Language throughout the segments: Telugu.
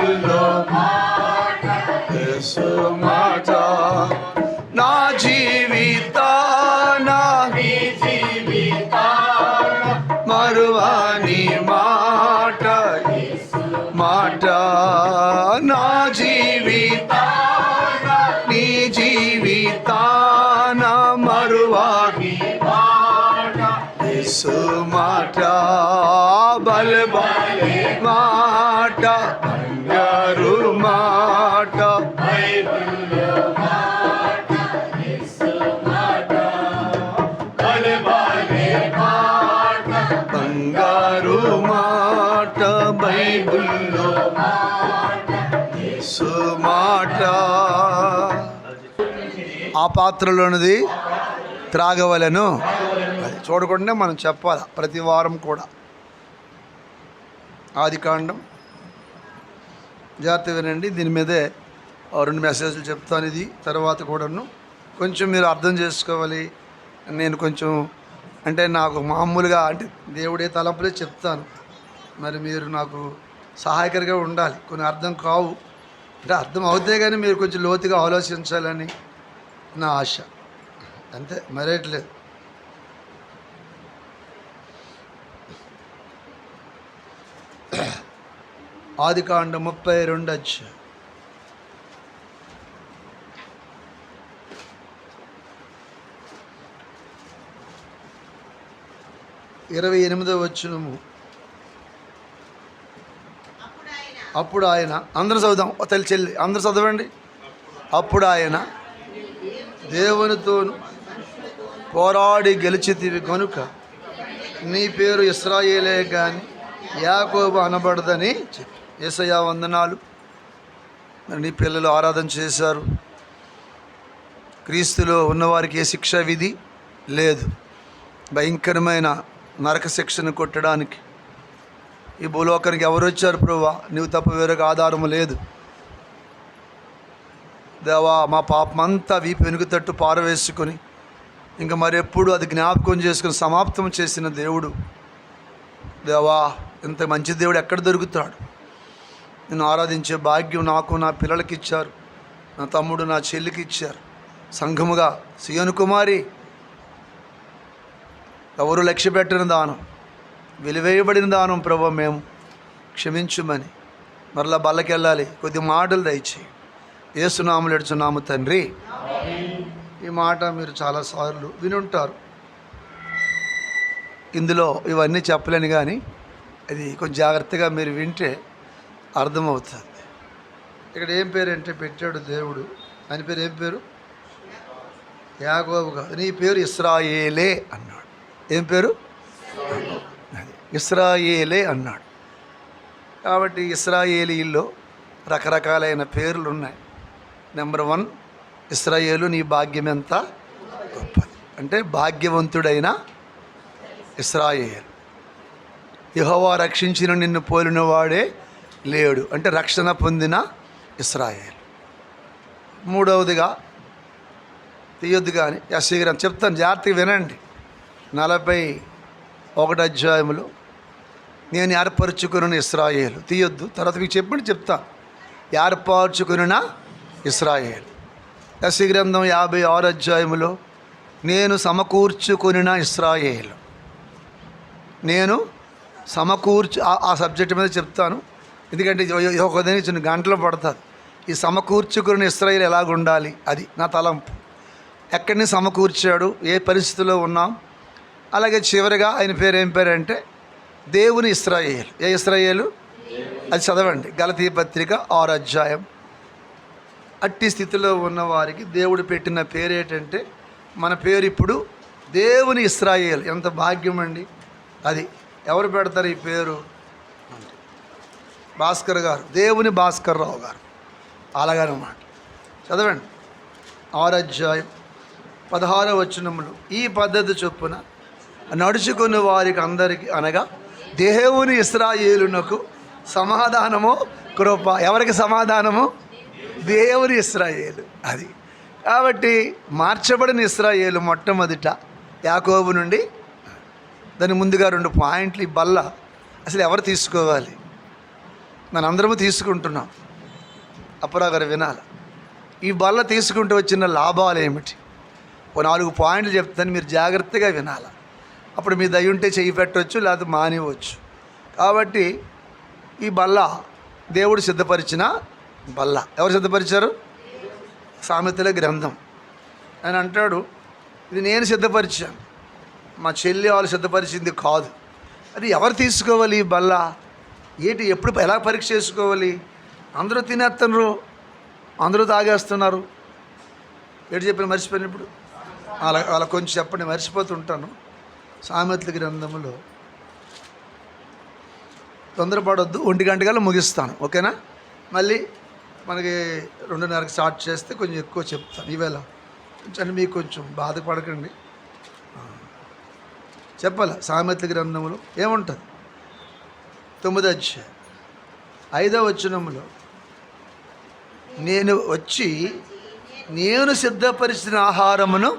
బైబిల్లో మాట, యేసు మాట నా జీవితాన మరువని మాట, మాట నా జీవితాన నీ జీవితాన మరువని మాట, యేసు మాట బలబలే మాట, బంగారు మాట, బైబిల్లో మాట, యేసు మాట బలబలే మాట, బంగారు మాట, బైబిల్లో మాట, యేసు మాట. ఆ పాత్రలోనిది త్రాగవలెను. అది చూడకుండా మనం చెప్పాలి ప్రతి వారం కూడా. ఆదికాండం జాగ్రత్త వినండి. దీని మీదే 2 మెసేజ్లు చెప్తాను. ఇది తర్వాత కూడాను కొంచెం మీరు అర్థం చేసుకోవాలి. నేను కొంచెం అంటే నాకు మామూలుగా అంటే దేవుడే తలంపులే చెప్తాను. మరి మీరు నాకు సహాయకరంగా ఉండాలి. కొన్ని అర్థం కావు అంటే అర్థం అవుతే కానీ మీరు కొంచెం లోతుగా ఆలోచించాలని నా ఆశ. అంతే, మరేట్లేదు. ఆదికాండం 32 అధ్యాయం 28వ వచనము. అప్పుడు ఆయన, అందరూ చదువుదాం, తల్లి చెల్లి అందరూ చదవండి. అప్పుడు ఆయన దేవునితోను పోరాడి గెలిచితివి కనుక నీ పేరు ఇశ్రాయేలే గాని యాకోబు అనబడదని చెప్పి. యేసయ్య వందనాలు. మరి నీ పిల్లలు ఆరాధన చేశారు. క్రీస్తులో ఉన్నవారికి ఏ శిక్షా విధి లేదు. భయంకరమైన నరక శిక్షను కొట్టడానికి ఈ భూలోకానికి ఎవరు వచ్చారు ప్రభువా? నీవు తప్ప వేరొక ఆధారము లేదు. దేవా, మా పాపమంతా వీపు వెనుక తట్టు పారవేసుకొని ఇంకా మరెప్పుడు అది జ్ఞాపకం చేసుకుని సమాప్తం చేసిన దేవుడు. దేవా, ఇంత మంచి దేవుడు ఎక్కడ దొరుకుతాడు? నేను ఆరాధించే భాగ్యం నాకు నా పిల్లలకి ఇచ్చారు, నా తమ్ముడు నా చెల్లికి ఇచ్చారు. సంఘముగా సియోను కుమారి ఎవరు లక్ష్య పెట్టిన దానం, వెలివేయబడిన దానం ప్రభు, మేము క్షమించుమని మరలా బల్లకెళ్ళాలి. కొద్ది మాటలు దయచేయి. యేసునామములో ఎడుచున్నాము తండ్రి. ఈ మాట మీరు చాలాసార్లు వినుంటారు. ఇందులో ఇవన్నీ చెప్పలేను కానీ అది కొంచెం జాగ్రత్తగా మీరు వింటే అర్థమవుతుంది. ఇక్కడ ఏం పేరు అంటే పెట్టాడు దేవుడు. ఆయన పేరు ఏం పేరు? యాకోబు కాదు, నీ పేరు ఇశ్రాయేలే అన్నాడు. ఏం పేరు? ఇశ్రాయేలే అన్నాడు. కాబట్టి ఇశ్రాయేలీల్లో రకరకాలైన పేర్లు ఉన్నాయి. నెంబర్ 1 ఇశ్రాయేలు, నీ భాగ్యం ఎంత గొప్పది అంటే భాగ్యవంతుడైన ఇశ్రాయేలు. యెహోవా రక్షించిన నిన్ను పోలిన వాడే లేడు అంటే రక్షణ పొందిన ఇశ్రాయేలు. 3వదిగా తీయొద్దు కానీ యెషయా చెప్తాను, జాగ్రత్తగా వినండి. 41వ అధ్యాయంలో నేను ఏర్పరచుకున్న ఇశ్రాయేలు తీయొద్దు, తర్వాత మీకు చెప్పండి చెప్తాను. ఏర్పరచుకున్న ఇశ్రాయేలు. యెషయా గ్రంథం 56వ అధ్యాయంలో నేను సమకూర్చుకొనిన ఇశ్రాయేలు. నేను సమకూర్చు ఆ సబ్జెక్ట్ మీద చెప్తాను, ఎందుకంటే ఒక చిన్న గంటలు పడుతుంది. ఈ సమకూర్చుకున్న ఇశ్రాయేలు ఎలాగుండాలి అది నా తలంపు. ఎక్కడిని సమకూర్చాడు, ఏ పరిస్థితిలో ఉన్నాం. అలాగే చివరిగా ఆయన పేరు ఏం పేరు అంటే దేవుని ఇశ్రాయేలు. ఏ ఇశ్రాయేలు? అది చదవండి, గలతీ పత్రిక 6వ అధ్యాయం. అట్టి స్థితిలో ఉన్న వారికి దేవుడు పెట్టిన పేరు ఏంటంటే మన పేరు ఇప్పుడు దేవుని ఇశ్రాయేలు. ఎంత భాగ్యం అండి అది. ఎవరు పెడతారు ఈ పేరు? భాస్కర్ గారు, దేవుని భాస్కర్ రావు గారు. అలాగనమాట. చదవండి 6వ అధ్యాయం 16వ వచనములు. ఈ పద్ధతి చొప్పున నడుచుకున్న వారికి అందరికీ అనగా దేవుని ఇశ్రాయేలునకు సమాధానము కృప. ఎవరికి సమాధానము? దేవుని ఇశ్రాయేలు. అది కాబట్టి మార్చబడిన ఇశ్రాయేలు మొట్టమొదట యాకోబు నుండి. దాని ముందుగా 2 పాయింట్లు. ఈ బల్ల అసలు ఎవరు తీసుకోవాలి? మన అందరము తీసుకుంటున్నాం. అప్పారావు గారు వినాలి. ఈ బల్ల తీసుకుంటూ వచ్చిన లాభాలు ఏమిటి? ఓ 4 పాయింట్లు చెప్తాను, మీరు జాగ్రత్తగా వినాలి. అప్పుడు మీ దయ ఉంటే చెయ్యి పెట్టవచ్చు, లేకపోతే మానివచ్చు. కాబట్టి ఈ బల్ల దేవుడు సిద్ధపరిచిన బల్ల. ఎవరు సిద్ధపరిచారు? సామెతల గ్రంథం. ఆయన అంటాడు, ఇది నేను సిద్ధపరిచాను, మా చెల్లి వాళ్ళు సిద్ధపరిచింది కాదు. అది ఎవరు తీసుకోవాలి ఈ బల్ల? ఏంటి, ఎప్పుడు ఎలా పరీక్ష చేసుకోవాలి? అందరూ తినేస్తున్నారు, అందరూ తాగేస్తున్నారు. ఏంటి చెప్పిన మర్చిపోయిన ఇప్పుడు అలా కొంచెం చెప్పండి, మర్చిపోతుంటాను. సామెతల గ్రంథంలో తొందరపడొద్దు, 1 గంటకల్లా ముగిస్తాను, ఓకేనా? మళ్ళీ మనకి 2:30కి స్టార్ట్ చేస్తే కొంచెం ఎక్కువ చెప్తాను. ఈవేళ కొంచెం మీకు కొంచెం బాధపడకండి. చెప్పాలి. సామెతల గ్రంథంలో ఏముంటుంది? 9వ అధ్యాయం 5వ వచనంలో, నేను వచ్చి నేను సిద్ధపరిచిన ఆహారమును,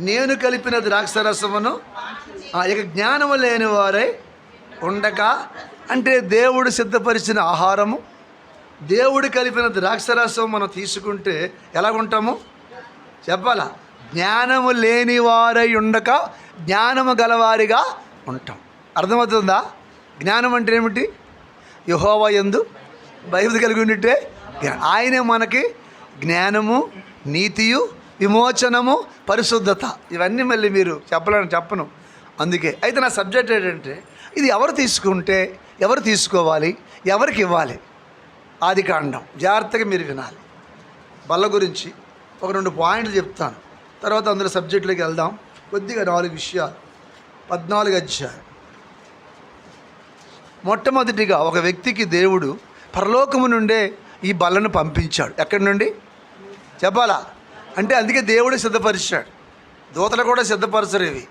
నేను కలిపిన ద్రాక్షరసమును ఇక జ్ఞానము లేని వారై ఉండక, అంటే దేవుడు సిద్ధపరిచిన ఆహారము, దేవుడు కలిపిన ద్రాక్షరసం మనం తీసుకుంటే ఎలాగుంటాము చెప్పాలా? జ్ఞానము లేని వారై ఉండక జ్ఞానము గలవారిగా ఉంటాం. అర్థమవుతుందా? జ్ఞానం అంటే ఏమిటి? యెహోవా యందు భయభక్తి కలిగి ఉంటే ఆయనే మనకి జ్ఞానము, నీతియు, విమోచనము, పరిశుద్ధత. ఇవన్నీ మళ్ళీ మీరు చెప్పను. అందుకే అయితే నా సబ్జెక్ట్ ఏంటంటే, ఇది ఎవరు తీసుకుంటే ఎవరు తీసుకోవాలి, ఎవరికి ఇవ్వాలి? ఆదికాండం. జాగ్రత్తగా మీరు వినాలి. బల్ల గురించి ఒక 2 పాయింట్లు చెప్తాను, తర్వాత అందులో సబ్జెక్టులోకి వెళ్దాం. కొద్దిగా 4 విషయాలు. 14వ అధ్యాయం. మొట్టమొదటిగా ఒక వ్యక్తికి దేవుడు పరలోకము నుండే ఈ బల్లను పంపించాడు. ఎక్కడి నుండి చెప్పాలా? అంటే అందుకే దేవుడు సిద్ధపరిచాడు, దూతలు కూడా సిద్ధపరచరు ఇవి.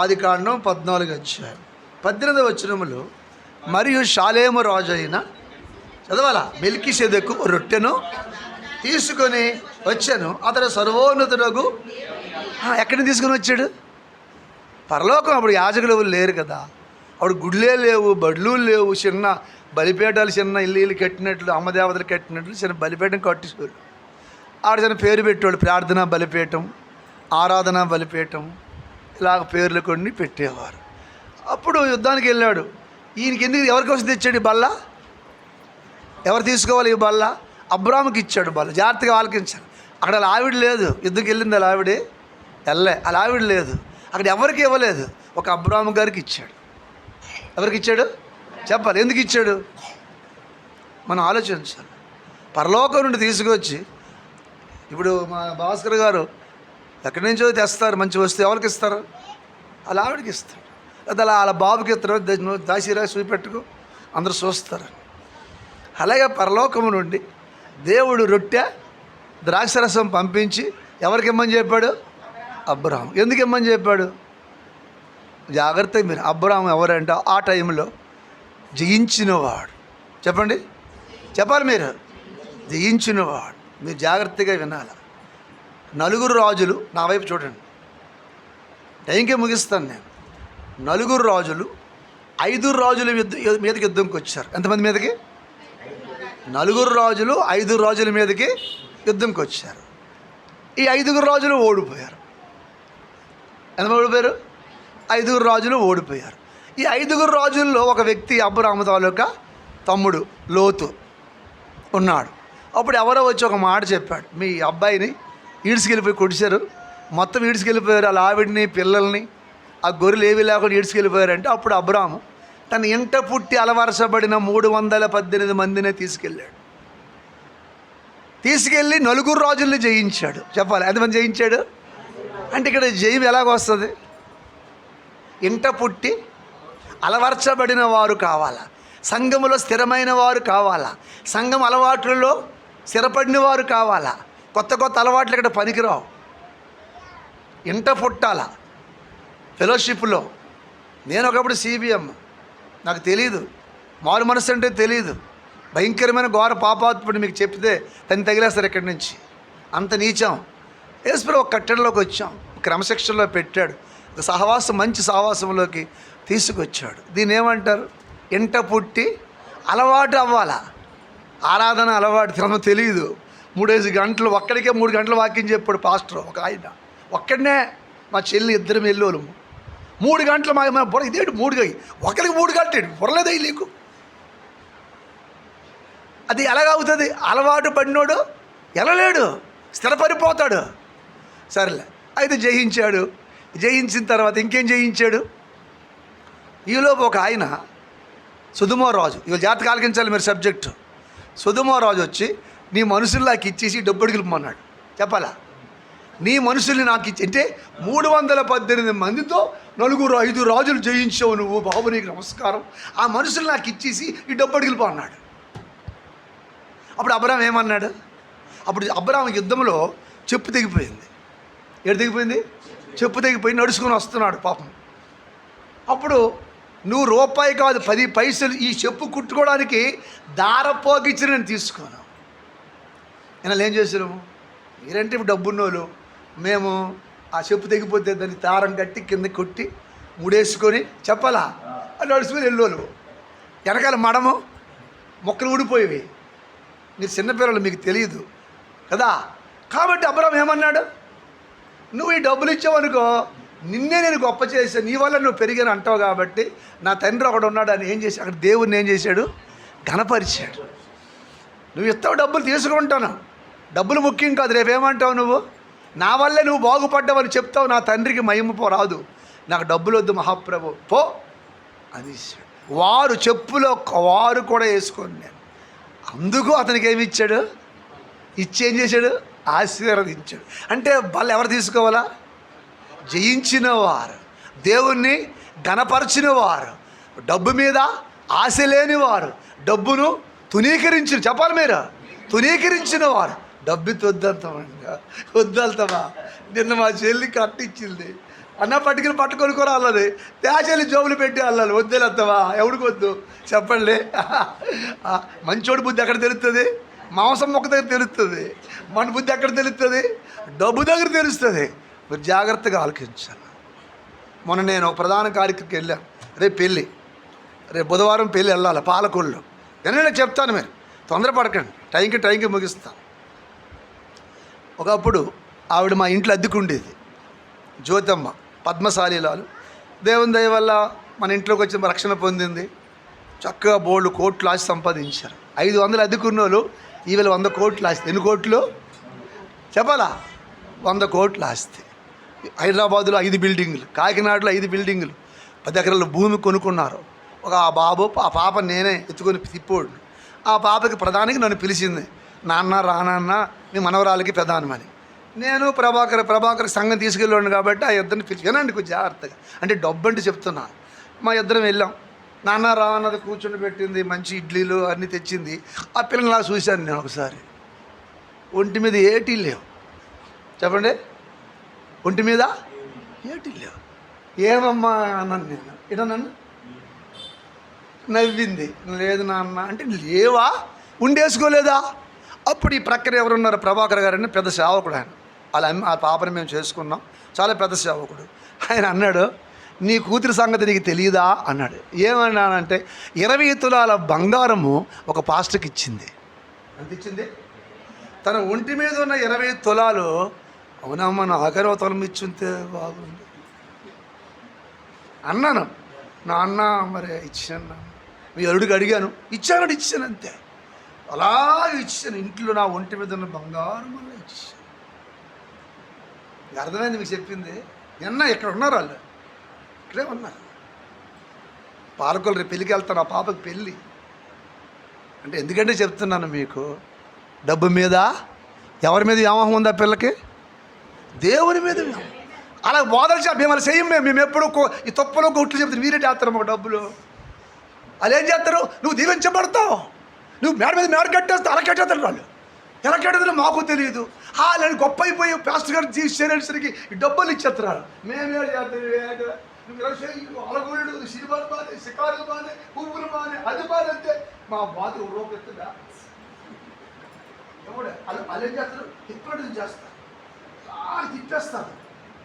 ఆదికాండం 14వ అధ్యాయం 18వ వచనములో, మరియు షాలేము రాజు అయిన చదవాలా మెల్కీసెదెకు రొట్టెను తీసుకొని వచ్చాను, అతడు సర్వోన్నతుడగు. ఎక్కడిని తీసుకొని వచ్చాడు? పరలోకం. అప్పుడు యాజకులు లేరు కదా, అప్పుడు గుడ్లే లేవు, బడులు లేవు, చిన్న బలిపేటాలు, చిన్న ఇల్లు కట్టినట్లు, అమ్మదేవతలు కట్టినట్లు చిన్న బలిపేటం కట్టేవాళ్ళు. ఆడ చిన్న పేరు పెట్టేవాళ్ళు, ప్రార్థన బలిపీఠం, ఆరాధన బలిపీఠం, ఇలాగ పేర్లు కొన్ని పెట్టేవారు. అప్పుడు యుద్ధానికి వెళ్ళాడు. ఈయనకి ఎందుకు, ఎవరి కోసం తెచ్చాడు ఈ బల్ల? ఎవరు తీసుకోవాలి ఈ బల్ల? అబ్రాముకి ఇచ్చాడు బల్ల. జాగ్రత్తగా ఆలకించాలి. అక్కడ అలా ఆవిడ లేదు, యుద్ధంకి వెళ్ళింది అలా ఆవిడే అలా ఆవిడ లేదు. అక్కడ ఎవరికి ఇవ్వలేదు, ఒక అబ్రాము గారికి ఇచ్చాడు. ఎవరికి ఇచ్చాడు చెప్పాలి? ఎందుకు ఇచ్చాడు? మనం ఆలోచించాలి. పరలోకం నుండి తీసుకొచ్చి, ఇప్పుడు మా భాస్కర్ గారు ఎక్కడి నుంచో తెస్తారు మంచి వస్తువు, ఎవరికి ఇస్తారు? అలా ఆవిడకి ఇస్తారు, అది అలా బాబుకి ఇస్తారు, దాసిరా చూపెట్టుకో, అందరూ చూస్తారు. అలాగే పరలోకము నుండి దేవుడు రొట్టె ద్రాక్షరసం పంపించి ఎవరికి ఇమ్మని చెప్పాడు? అబ్రాహాం. ఎందుకు ఇమ్మని చెప్పాడు? జాగ్రత్తగా మీరు. అబ్రాహాం ఎవరంటే ఆ టైంలో జయించినవాడు. చెప్పాలి మీరు, జయించినవాడు. మీరు జాగ్రత్తగా వినాలి. 4 రాజులు, నా వైపు చూడండి, టైంకే ముగిస్తాను నేను. 4 రాజులు 5 రాజుల మీదకి యుద్ధంకి వచ్చారు. ఎంతమంది మీదకి? 4 రాజులు 5 రాజుల మీదకి యుద్ధంకి వచ్చారు. ఈ 5 రాజులు ఓడిపోయారు. ఎంతమంది ఓడిపోయారు? 5 రాజులు ఓడిపోయారు. ఈ 5 రాజుల్లో ఒక వ్యక్తి అబ్రాహాము తాలూకా తమ్ముడు లోతు ఉన్నాడు. అప్పుడు ఎవరో వచ్చి ఒక మాట చెప్పాడు, మీ అబ్బాయిని ఈడ్చుకెళ్ళిపోయి కొడిశారు, మొత్తం ఈడ్చుకెళ్ళిపోయారు, వాళ్ళ ఆవిడ్ని, పిల్లల్ని, ఆ గొర్రెలు ఏవి లేకుండా ఈడ్చుకెళ్ళిపోయారంటే, అప్పుడు అబ్రాహాము తన ఇంట పుట్టి అలవరసబడిన 318 మందినే తీసుకెళ్ళి 4 రాజుల్ని జయించాడు. చెప్పాలి, ఎంతమంది జయించాడు? అంటే ఇక్కడ జయం ఎలాగొస్తుంది? ఇంట పుట్టి అలవర్చబడిన వారు కావాలా, సంఘములో స్థిరమైన వారు కావాలా, సంఘం అలవాట్లలో స్థిరపడిన వారు కావాలా. కొత్త అలవాట్లు ఇక్కడ పనికిరావు. ఇంట పుట్టాల ఫెలోషిప్లో. నేను ఒకప్పుడు CBM, నాకు తెలీదు, మారు మనసు అంటే తెలీదు, భయంకరమైన ఘోర పాపాత్ముడు. మీకు చెప్తే తను తగిలేస్తారు ఇక్కడి నుంచి, అంత నీచం. యేసుప్రభు ఒక కట్టడలోకి వచ్చాం, క్రమశిక్షణలో పెట్టాడు, ఒక మంచి సహవాసంలోకి తీసుకొచ్చాడు. దీన్ని ఏమంటారు? ఇంట పుట్టి అలవాటు అవ్వాలా, ఆరాధన అలవాటు తినమో తెలియదు. 3-5 గంటలు ఒక్కడికే 3 గంటలు వాక్యం చెప్పాడు పాస్టర్ ఒక ఆయన. ఒక్కడనే మా చెల్లి ఇద్దరం వెళ్ళోళ్ళము 3 గంటలు మా బుర్ర ఇదేంటి 3 ఒకరికి 3 గంటలు బుర్రలేదా నీకు? అది ఎలాగవుతుంది? అలవాటు పడినోడు వెళ్ళలేడు, స్థిరపడిపోతాడు. సరేలే, అయితే జయించాడు. జయించిన తర్వాత ఇంకేం జయించాడు? ఈలోపు ఒక ఆయన సొదొమ రాజు, ఇవాళ జాగ్రత్తగా ఆలకించాలి మీరు సబ్జెక్టు. సొదొమ రాజు వచ్చి నీ మనుషులు నాకు ఇచ్చేసి డబ్బు అడిగిపోమన్నాడు. చెప్పాలా? నీ మనుషుల్ని నాకు ఇచ్చి అంటే 318 మందితో 4-5 రాజులు జయించావు నువ్వు, బాబు నీకు నమస్కారం, ఆ మనుషులు నాకు ఇచ్చేసి ఈ డబ్బు అడిగిపో అన్నాడు. అప్పుడు అబ్రాహాం ఏమన్నాడు? అప్పుడు అబ్రాహాం యుద్ధంలో చెప్పు తెగిపోయింది. ఎటు తెగిపోయింది? చెప్పు తెగిపోయి నడుచుకొని వస్తున్నాడు పాపం. అప్పుడు నువ్వు రూపాయి కాదు 10 పైసలు ఈ చెప్పు కుట్టుకోవడానికి దారపోగిచ్చి నేను తీసుకోను. నేను ఏం చేశాను? మీరంటే ఇప్పుడు డబ్బున్నోళ్ళు, మేము ఆ చెప్పు తెగిపోతే దాన్ని దారం కట్టి కింద కొట్టి ముడేసుకొని చెప్పాలా అని నడుచుకొని వెళ్ళోళ్ళు. వెనకాల మడము మొక్కలు ఊడిపోయేవి. మీరు చిన్నపిల్లలు, మీకు తెలియదు కదా. కాబట్టి అబ్రాహాం ఏమన్నాడు? నువ్వు ఈ డబ్బులు ఇచ్చావనుకో నిన్నే నేను గొప్ప చేశాను, నీ వల్ల నువ్వు పెరిగాను అంటావు కాబట్టి నా తండ్రి ఒకడు ఉన్నాడు అని ఏం చేసి అక్కడ దేవుడిని ఏం చేశాడు? ఘనపరిచాడు. నువ్వు ఇస్తావు, డబ్బులు తీసుకుంటాను, డబ్బులు ముఖ్యం కాదు. రేపేమంటావు నువ్వు? నా వల్లే నువ్వు బాగుపడ్డావని చెప్తావు, నా తండ్రికి మహిమ రాదు, నాకు డబ్బులు వద్దు మహాప్రభు పో అని. వారు చెప్పులో వారు కూడా వేసుకోండి నేను. అందుకు అతనికి ఏమి ఇచ్చాడు? ఇచ్చేం చేశాడు? ఆశీర్వదించాడు. అంటే వాళ్ళు ఎవరు తీసుకోవాలా? జయించిన వారు, దేవుణ్ణి ఘనపరిచిన వారు, డబ్బు మీద ఆశ లేని వారు, డబ్బును తునీకరించిన, చెప్పాలి మీరు, తునీకరించిన వారు. డబ్బు వద్దంతామండి, వద్దంతామా? నిన్న మా చెల్లికి అట్టిచ్చింది, అన్న పట్టుకొని కూడా అల్లది, తేచెల్లి జోబులు పెట్టి అల్లాలి. వద్దేలేస్తావా? ఎవడికి వద్దు చెప్పండి. మంచోడి బుద్ధి ఎక్కడ తెలుస్తుంది? మాంసం మొక్క దగ్గర తెలుస్తుంది. మన బుద్ధి ఎక్కడ తెలుస్తుంది? డబ్బు దగ్గర తెలుస్తుంది. మీరు జాగ్రత్తగా ఆలోచించాలి. మొన్న నేను ఒక ప్రధాన కార్యక్రమకి వెళ్ళాను. రేపు పెళ్ళి, రేపు బుధవారం పెళ్ళి వెళ్ళాలి పాలకొల్లు. నేను చెప్తాను, మీరు తొందరపడకండి, టైంకి ముగిస్తాను. ఒకప్పుడు ఆవిడ మా ఇంట్లో అద్దెకుండేది, జ్యోతమ్మ, పద్మశాలీలాలు. దేవుని దయ వల్ల మన ఇంట్లోకి వచ్చిన రక్షణ పొందింది. చక్కగా బోల్డ్ కోట్లు ఆస్తి సంపాదించారు. 500 అద్దెకున్న వాళ్ళు ఈవేళ 100 కోట్లు ఆస్తి. ఎన్ని కోట్లు చెప్పాలా? 100 కోట్లు ఆస్తి. హైదరాబాదులో 5 బిల్డింగులు, కాకినాడలో 5 బిల్డింగులు, 10 ఎకరాల భూమి కొనుక్కున్నారు. ఒక ఆ బాబు, ఆ పాప నేనే ఎత్తుకొని తిప్పోడు. ఆ పాపకి ప్రధానికి నన్ను పిలిచింది, నాన్న రానాన్న మీ మనవరాలకి ప్రధానమని. నేను ప్రభాకర్ సంఘం తీసుకెళ్ళాను కాబట్టి ఆ ఇద్దరిని పిలిచి, వినండి కొంచెం జాగ్రత్తగా, అంటే డబ్బు అంటే చెప్తున్నాను. మా ఇద్దరం వెళ్ళాం. నాన్న రా అన్నది కూర్చొని పెట్టింది, మంచి ఇడ్లీలు అన్నీ తెచ్చింది. ఆ పిల్లలా చూశాను నేను ఒకసారి. ఒంటి మీద ఏటీ లేవు, చెప్పండి, ఒంటి మీద ఏటీ లేవు. ఏమమ్మా అన్నాను నేను, ఇట నన్ను నవ్వింది. లేదు నాన్న అంటే, లేవా? ఉండేసుకోలేదా? అప్పుడు ఈ ప్రక్కన ఎవరున్నారు? ప్రభాకర్ గారని పెద్ద సేవకుడు ఆయన. ఆ పాపని మేము చేసుకున్నాం, చాలా పెద్ద సేవకుడు. ఆయన అన్నాడు, నీ కూతురి సంగతి నీకు తెలియదా అన్నాడు. ఏమన్నానంటే 20 తులాల బంగారము ఒక పాస్టర్కి ఇచ్చింది. ఎంత ఇచ్చింది? తన ఒంటి మీద ఉన్న 20 తులాలు. అవునమ్మా, నాకైనా తులం ఇచ్చుంటే బాగుంది అన్నాను. నాన్న మరి ఇచ్చాను, మీ అరుడికి అడిగాను, ఇచ్చాను అంతే. అలాగే ఇచ్చాను. ఇంట్లో నా ఒంటి మీద ఉన్న బంగారం వల్ల ఇచ్చాను. అర్థమైంది మీకు చెప్పింది? నిన్న ఇక్కడ ఉన్నారు వాళ్ళు, ఇక్కడే ఉన్నారు. పాలకొల్లు రేపు పెళ్ళికి వెళ్తాను, ఆ పాపకి పెళ్ళి. అంటే ఎందుకంటే చెప్తున్నాను మీకు, డబ్బు మీద ఎవరి మీద వ్యామోహం ఉందా పిల్లకి? దేవుని మీద. అలా బోధలు మేము అలా చేయం. మేము ఎప్పుడు ఈ తప్పులో కొట్లు చెప్తారు, మీరే చేస్తారు మాకు డబ్బులు. వాళ్ళు ఏం చేస్తారు? నువ్వు దీవించబడతావు, నువ్వు మేడ మీద మేడ కట్టేస్తావు, అలా కట్టేస్తారు వాళ్ళు. ఎలా కట్టేస్తారో మాకు తెలియదు. నేను గొప్ప అయిపోయి పాస్టర్ గారు చేసేసరికి ఈ డబ్బులు ఇచ్చేస్తున్నారు. మేమే చేస్తాం, అలగోడు సినిమాలు బానే, షికారులు బానే, పువ్వులు బానే, అది బానంటే మా బాధ రూపెత్తుగా ఎవడే వాళ్ళు ఏం చేస్తారు? హిప్నోటిజం చేస్తారు, తిప్పేస్తారు.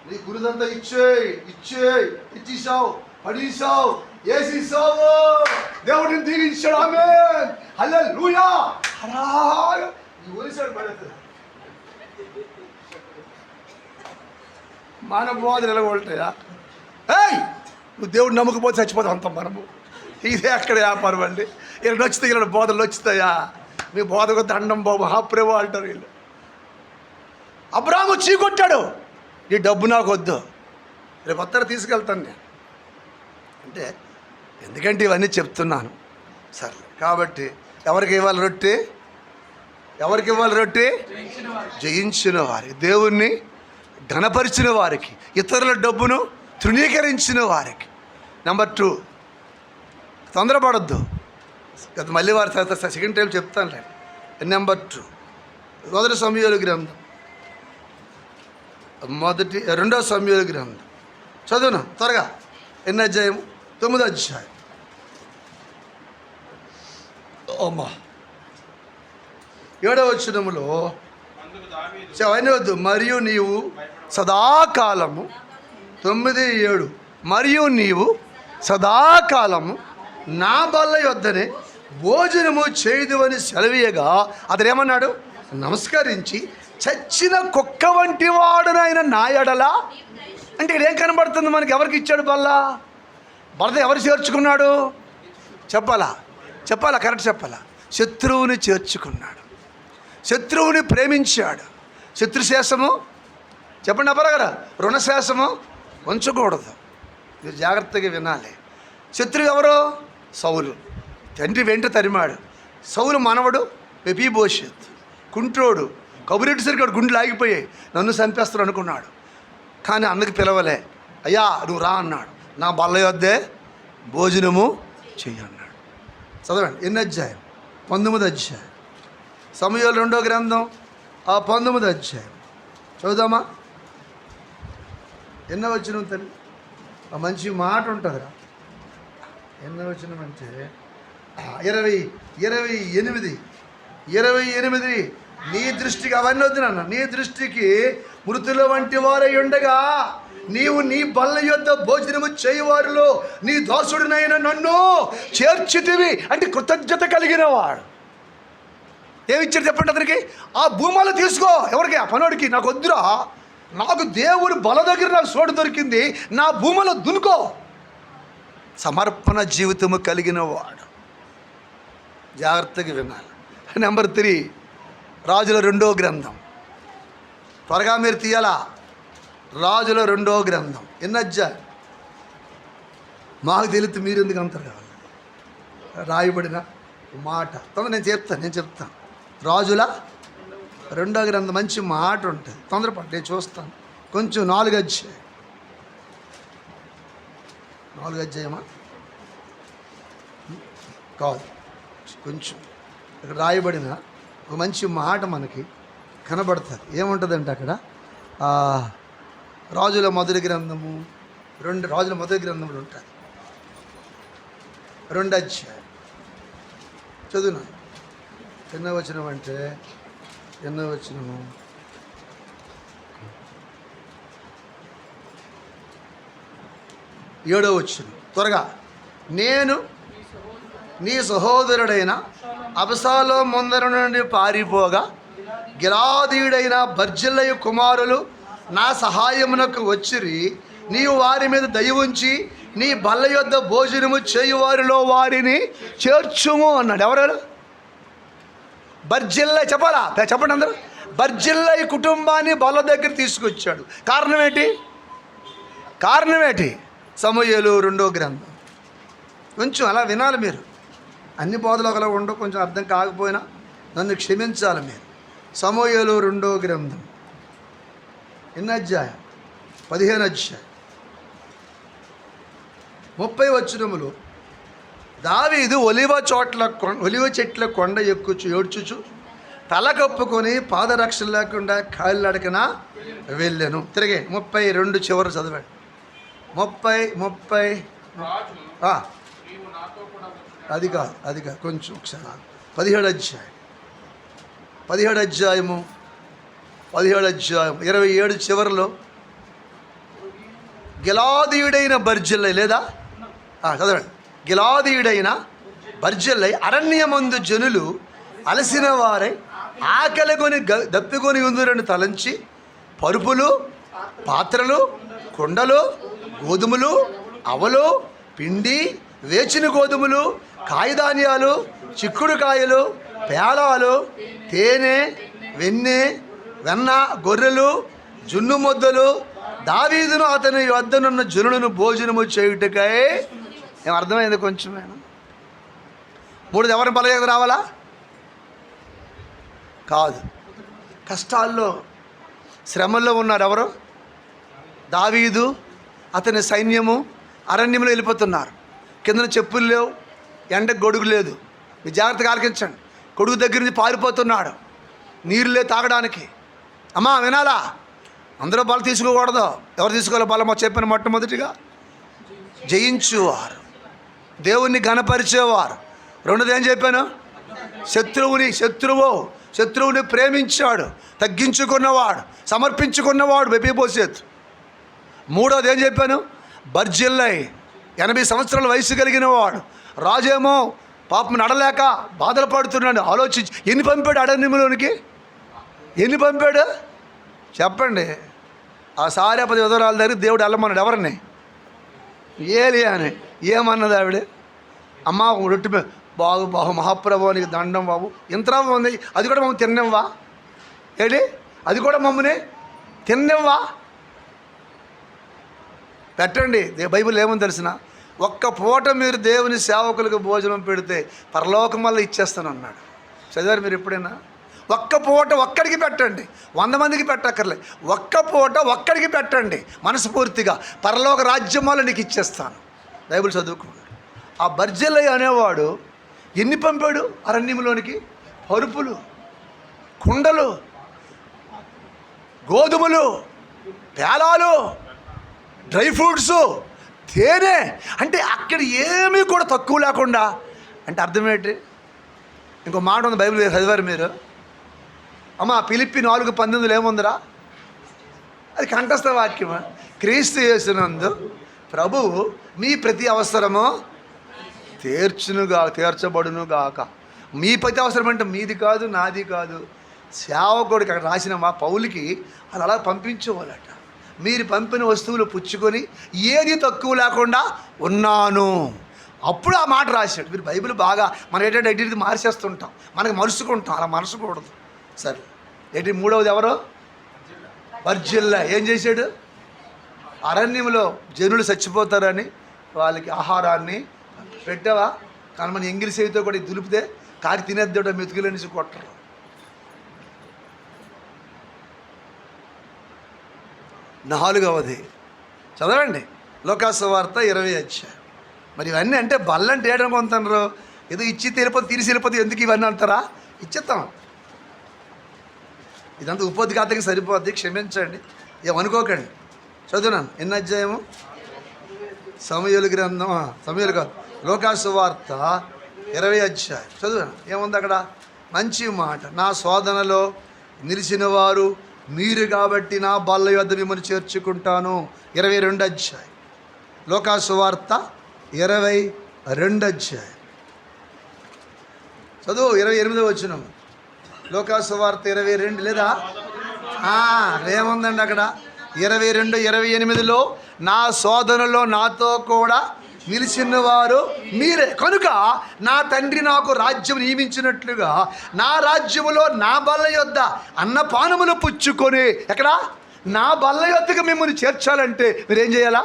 నీ గురిదంతా ఇచ్చేసావు, పడేసావు, యేసయ్యా దేవుడిని దీవించాడు. ఆమేన్ హల్లెలూయా. మన బోధలు ఎలా ఉంటాయా? నువ్వు దేవుడు నమ్మకపోతే చచ్చిపోతావు అంత మనము. ఇదే అక్కడ వ్యాపారం అండి. ఇక్కడ నచ్చుతాయి, ఇక్కడ బోధలు వచ్చుతాయా? మీ బోధకు దండం బాబు మహాప్రేమ అంటారు వీళ్ళు. అబ్రాహాము చీకొట్టాడు, ఈ డబ్బు నాకు వద్దు, రేపు అత్తర తీసుకెళ్తాను నేను అంటే. ఎందుకంటే ఇవన్నీ చెప్తున్నాను సరే. కాబట్టి ఎవరికి ఇవ్వాలి రొట్టె? ఎవరికి ఇవ్వాలి రొట్టె? జయించిన వారికి, దేవుణ్ణి ఘనపరిచిన వారికి, ఇతరుల డబ్బును తృణీకరించిన వారికి. నెంబర్ 2, తొందరపడద్దు. మళ్ళీ వారి తర్వాత సెకండ్ టైం చెప్తానులే. నెంబర్ 2 మొదటి సమూయేలు గ్రంథం, 2వ సమూయేలు గ్రంథం చదువును త్వరగా. ఎన్ని అధ్యాయం? 9వ అధ్యాయం. అమ్మా 7వ వచనములో అవన్నీ వద్దు. మరియు నీవు సదాకాలము 9:7 మరియు నీవు సదాకాలము నా బల్ల యొద్దనే భోజనము చేయదు అని సెలవీయగా అతను ఏమన్నాడు? నమస్కరించి చచ్చిన కుక్క వంటి వాడునైన నా ఎడల. అంటే ఇక్కడ ఏం కనబడుతుంది మనకి? ఎవరికి ఇచ్చాడు బల్ల? బల్ల ఎవరు చేర్చుకున్నాడు? చెప్పాలా? కరెక్ట్ చెప్పాలా? శత్రువుని చేర్చుకున్నాడు, శత్రువుని ప్రేమించాడు. శత్రుశేషము చెప్పండి అపరగరా, రుణశేషము ఉంచకూడదు. మీరు జాగ్రత్తగా వినాలి. శత్రువు ఎవరు? సౌలు. తండ్రి వెంట తరిమాడు. సౌలు మనవడు మెఫీబోషెత్, కుంట్రోడు, కబురెట్టేసరికి గుండెలు ఆగిపోయాయి, నన్ను చంపేస్తారు అనుకున్నాడు. కానీ అన్నకి పిలవలే. అయ్యా నువ్వు రా అన్నాడు. నా బల్ల యొద్దే భోజనము చెయ్యి అన్నాడు. చదవండి. ఎన్ని అధ్యాయం? 19వ అధ్యాయం. సమూయేలు 2వ గ్రంథం 19వ అధ్యాయం చదువుదామా? ఎన్నో వచనం తల్లి? మంచి మాట ఉంటుందిరా. ఎన్నో వచనం అంటే 28 నీ దృష్టికి అవన్నీ వద్దు నాన్న. నీ దృష్టికి మృతుల వంటి వారై ఉండగా నీవు నీ బల్ల యొద్ద భోజనము చేయువారిలో నీ దాసుడినైన నన్ను చేర్చితివి. అంటే కృతజ్ఞత కలిగిన వాడు ఏమిచ్చాడు చెప్పండి అతనికి? ఆ భూమాలు తీసుకో. ఎవరికి? ఆ పనోడికి. నాకు వద్దురా, నాకు దేవుడు బల దగ్గర నాకు చోటు దొరికింది, నా భూమిలో దునుకో. సమర్పణ జీవితము కలిగిన వాడు. జాగ్రత్తగా వినాలి. నెంబర్ 3 రాజుల 2వ గ్రంథం. త్వరగా మీరు తీయాలా? రాజుల 2వ గ్రంథం. ఎన్ని అధ్యాయం? మాకు తెలియదు, మీరు ఎందుకు అంటారు కావాలి? రాయబడిన మాట తొందర నేను చెప్తాను. రాజుల 2వ గ్రంథం మంచి మాట ఉంటుంది. తొందరపడి నేను చూస్తాను. కొంచెం 4 అధ్యాయం. 4 అధ్యాయమా? కాదు, కొంచెం ఇక్కడ రాయబడిన ఒక మంచి మాట మనకి కనబడుతుంది. ఏముంటుందంటే అక్కడ రాజుల మొదటి గ్రంథము 2 రాజుల మొదటి గ్రంథంలో ఉంటుంది. 2 అధ్యాయం చదువునా. ఎన్నో వచనం అంటే ఎన్నో వచనము? 7వ వచనం. త్వరగా. నేను నీ సహోదరుడైన అబషాలోము ముందర నుండి పారిపోగా గిలాదీయుడైన బర్జిల్లయి కుమారులు నా సహాయమునకు వచ్చిరి. నీవు వారి మీద దయ ఉంచి నీ బల్ల యొద్ద భోజనము చేయువారిలో వారిని చేర్చుము అన్నాడు. ఎవరు? బర్జిల్లయి. చెప్పాలా? చెప్పండి అందరూ. బర్జిల్లయి కుటుంబాన్ని బల్ల దగ్గర తీసుకొచ్చాడు. కారణం ఏంటి? సమూయేలు 2వ గ్రంథం. కొంచెం అలా వినాలి మీరు. అన్ని బోధలు ఒకలా ఉండవు, కొంచెం అర్థం కాకపోయినా నన్ను క్షమించాలి మీరు. సమూయేలు 2వ గ్రంథం. ఎన్ని అధ్యాయం? 15 అధ్యాయం. 30 వచనములు. దావీదు ఒలివ చెట్ల కొండ ఎక్కుచు ఏడ్చుచు తల కప్పుకొని పాదరక్షణ లేకుండా కాళ్ళు అడకన వెళ్ళాను. తిరిగే 32 చివరి చదవండి. 30 అది కాదు కొంచెం ఒకసారి 17 అధ్యాయం 27 చివరిలో గిలాదీయుడైన బర్జిల్లయి లేదా? చదవండి. గిలాదీయుడైన బర్జిల్లై అరణ్యమందు జనులు అలసిన వారై ఆకలిగొని దప్పికొని ఉందురని తలంచి పరుపులు, పాత్రలు, కుండలు, గోధుమలు, అవలు, పిండి, వేచిన గోధుమలు, కాయధాన్యాలు, చిక్కుడుకాయలు, పేలాలు, తేనె, వెన్న, గొర్రెలు, జున్ను ముద్దలు దావీదును అతని వద్దనున్న జనులను భోజనము చేయుటకై. ఏం అర్థమైంది కొంచెమేనా? మూడు ఎవరిని బలహీనత రావాలా? కాదు. కష్టాల్లో శ్రమల్లో ఉన్నారు ఎవరు? దావీదు అతని సైన్యము అరణ్యంలో వెళ్ళిపోతున్నారు. కిందన చెప్పులు లేవు, ఎండకు గొడుగు లేదు. మీ జాగ్రత్తగా ఆలకించండి. కొడుకు దగ్గర నుంచి పారిపోతున్నాడు, నీరు లేదు తాగడానికి. అమ్మా వినాలా? అందరూ బలం తీసుకోకూడదు. ఎవరు తీసుకోవాలి బలం? చెప్పిన మొట్టమొదటిగా జయించువారు, దేవుణ్ణి ఘనపరిచేవారు. రెండోది ఏం చెప్పాను? శత్రువుని ప్రేమించాడు, తగ్గించుకున్నవాడు, సమర్పించుకున్నవాడు మెఫీబోషెతు. మూడోది ఏం చెప్పాను? బర్జిల్లై 80 సంవత్సరాల వయసు కలిగిన వాడు. రాజేమో పాపం నడలేక బాధలు పడుతున్నాడు. ఆలోచించి ఎన్ని పంపాడు అరణ్యంలోనికి? ఎన్ని పంపాడు చెప్పండి. ఆ సారేపది విధవరాల దగ్గర దేవుడు వెళ్ళమన్నాడు. ఎవరిని? ఏలియా అని. ఏమన్నది ఆవిడ? అమ్మ రొట్టె బాగు మహాప్రభు నీకు దండం బాబు, ఇంతరా ఉంది, అది కూడా మమ్మల్ని తిన్నివ్వా? ఏడి అది కూడా మమ్మల్ని తిన్నివ్వా? పెట్టండి. బైబిల్ ఏమని తెలిసిన? ఒక్క పూట మీరు దేవుని సేవకులకు భోజనం పెడితే పరలోకం వల్ల ఇచ్చేస్తాను అన్నాడు. చదివారు మీరు ఎప్పుడైనా? ఒక్క పూట ఒక్కడికి పెట్టండి, 100 మందికి పెట్టక్కర్లే. ఒక్క పూట ఒక్కడికి పెట్టండి మనస్ఫూర్తిగా, పరలోక రాజ్యం వల్ల నీకు ఇచ్చేస్తాను. బైబిల్ చదువుకున్నాడు. ఆ బర్జిల్లై అనేవాడు ఎన్ని పంపాడు అరణ్యంలోనికి? పరుపులు, కుండలు, గోధుమలు, పేలాలు, డ్రై ఫ్రూట్స్, తేనె. అంటే అక్కడ ఏమీ కూడా తక్కువ లేకుండా. అంటే అర్థమేంటి? ఇంకో మాట ఉంది, బైబిల్ చదివారు మీరు? అమ్మ ఫిలిప్పీ 4:19 ఏముందిరా? అది కంఠస్థ వాక్యమా? క్రీస్తు యేసునందు ప్రభువు మీ ప్రతి అవసరము తీర్చబడును గాక. మీ ప్రతి అవసరం అంటే మీది కాదు, నాది కాదు, సేవకుడికి అక్కడ రాసిన మా పౌలికి అది అలా పంపించేవాళ్ళట. మీరు పంపిన వస్తువులు పుచ్చుకొని ఏది తక్కువ లేకుండా ఉన్నాను. అప్పుడు ఆ మాట రాశాడు. మీరు బైబిల్ బాగా మనం ఏంటంటే ఎడిది మార్చేస్తుంటాం, మనకి మరుచుకుంటాం. అలా మరచకూడదు. సరే, ఏంటి మూడవది ఎవరు? బర్జిల్లై. ఏం చేశాడు? అరణ్యంలో జనులు చచ్చిపోతారని వాళ్ళకి ఆహారాన్ని పెట్టావా? కానీ మన ఎంగిలి సేవితో కూడా దులిపితే కాకి తినేద్దాడు, మెతుకుల నుంచి కొట్టరు. నాలుగవది చదవండి, లోకాసువార్త 20 అధ్యాయం. మరి ఇవన్నీ అంటే బల్లంటే ఏడం కొంతనరు, ఏదో ఇచ్చి తిరుపతి తీసి వెళ్ళిపోతే ఎందుకు ఇవన్నీ అంటారా? ఇచ్చేస్తాం. ఇదంతా ఉపోద్ఘాతకి సరిపోద్ది, క్షమించండి, ఏమనుకోకండి. చదువునాను. ఎన్ని అధ్యాయము? సమూయేలు గ్రంథం, సమూయేలు కాదు, లోకాసువార్త 20 అధ్యాయం చదువునా. ఏముంది అక్కడ? మంచి మాట. నా శోధనలో నిలిచిన వారు మీరు కాబట్టి నా బల్ల యొద్ద మిమ్మల్ని చేర్చుకుంటాను. 22 అధ్యాయం లోకాసువార్త 22 అధ్యాయం చదువు. 28వ వచనం లోకాసువార్త 22 లేదా? ఏముందండి అక్కడ? 22, 28లో నా శోధనలో నాతో కూడా నిలిచిన వారు మీరే కనుక నా తండ్రి నాకు రాజ్యం నియమించినట్లుగా నా రాజ్యములో నా బల్ల యొద్ద అన్నపానములు పుచ్చుకొని, ఎక్కడ? నా బల్ల యొద్దకు మిమ్మల్ని చేర్చాలంటే మీరేం చేయాలా?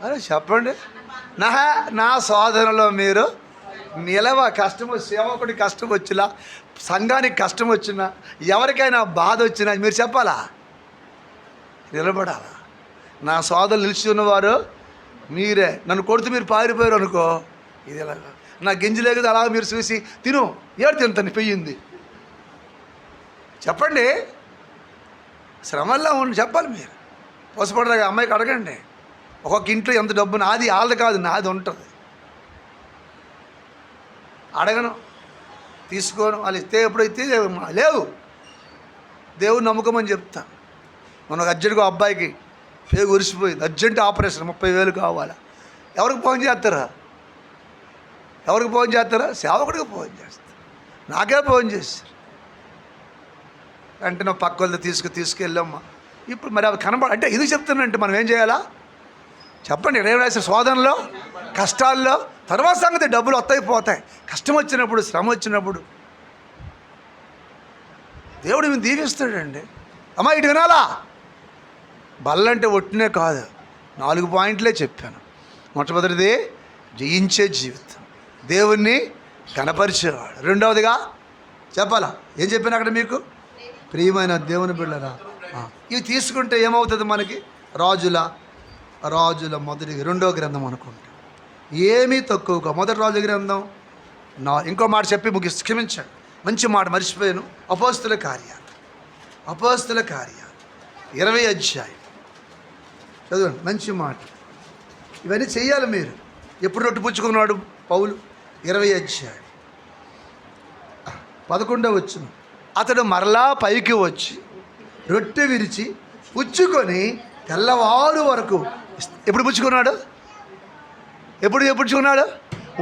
అరే చెప్పండి. నా శోధనలో మీరు కష్టం, సేవకుడికి కష్టం వచ్చినా, సంఘానికి కష్టం వచ్చినా, ఎవరికైనా బాధ వచ్చినా మీరు చెప్పాలా? నిలబడాలా? నా సోదరులు నిలిచి ఉన్నవారు మీరే. నన్ను కొడుతూ మీరు పారిపోయారు అనుకో, ఇది ఎలాగా? నా గింజ లేదు అలా మీరు చూసి తిను, ఏడు తింటాను పెయ్యింది చెప్పండి. శ్రమల్లో ఉండి చెప్పాలి మీరు. పోసపడగా అమ్మాయికి అడగండి, ఒక్కొక్క ఇంట్లో ఎంత డబ్బు నాది, వాళ్ళది కాదు, నాది ఉంటుంది. అడగను, తీసుకోను, వాళ్ళు ఇస్తే ఎప్పుడైతే లేవు, దేవుడు నమ్ముకోమని చెప్తాను. మనకు అర్జెంటుగా అబ్బాయికి పేగు ఉరిసిపోయింది, అర్జెంట్ ఆపరేషన్, 30,000 కావాలా? ఎవరికి ఫోన్ చేస్తారా? ఎవరికి ఫోన్ చేస్తారా? సేవకుడికి ఫోన్ చేస్తారు. నాకే ఫోన్ చేస్తారు. అంటే నువ్వు పక్క వాళ్ళతో తీసుకెళ్ళమ్మా. ఇప్పుడు మరి అవి అంటే ఇది చెప్తున్నానంటే మనం ఏం చేయాలా చెప్పండి? రేవరాశి శోధనలో, కష్టాల్లో, తర్వాత సంగతి డబ్బులు వస్తాయి. కష్టం వచ్చినప్పుడు, శ్రమ వచ్చినప్పుడు దేవుడు మేము దీవిస్తాడండి. అమ్మా ఇటు వినాలా? బల్లంటే ఒట్టినే కాదు, 4 పాయింట్లే చెప్పాను. మొట్టమొదటిది జయించే జీవితం, దేవుణ్ణి కనపరిచేవాడు. రెండవదిగా చెప్పాలా? ఏం చెప్పాను అక్కడ మీకు? ప్రియమైన దేవుని బిడ్డరా, ఇవి తీసుకుంటే ఏమవుతుంది మనకి? రాజుల మొదటి 2వ గ్రంథం అనుకుంటా. ఏమీ తక్కువగా మొదటి రాజుల గ్రంథం ఇంకో మాట చెప్పి క్షమించండి, మంచి మాట మర్చిపోయాను. అపోస్తుల కార్యాలు 20వ అధ్యాయం చదవండి, మంచి మాట. ఇవన్నీ చెయ్యాలి మీరు. ఎప్పుడు రొట్టె పుచ్చుకున్నాడు పౌలు? 20వ అధ్యాయం 11వ వచనం. అతడు మరలా పైకి వచ్చి రొట్టె విరిచి పుచ్చుకొని తెల్లవారు వరకు. ఎప్పుడు పుచ్చుకున్నాడు? ఎప్పుడు పుచ్చుకున్నాడు?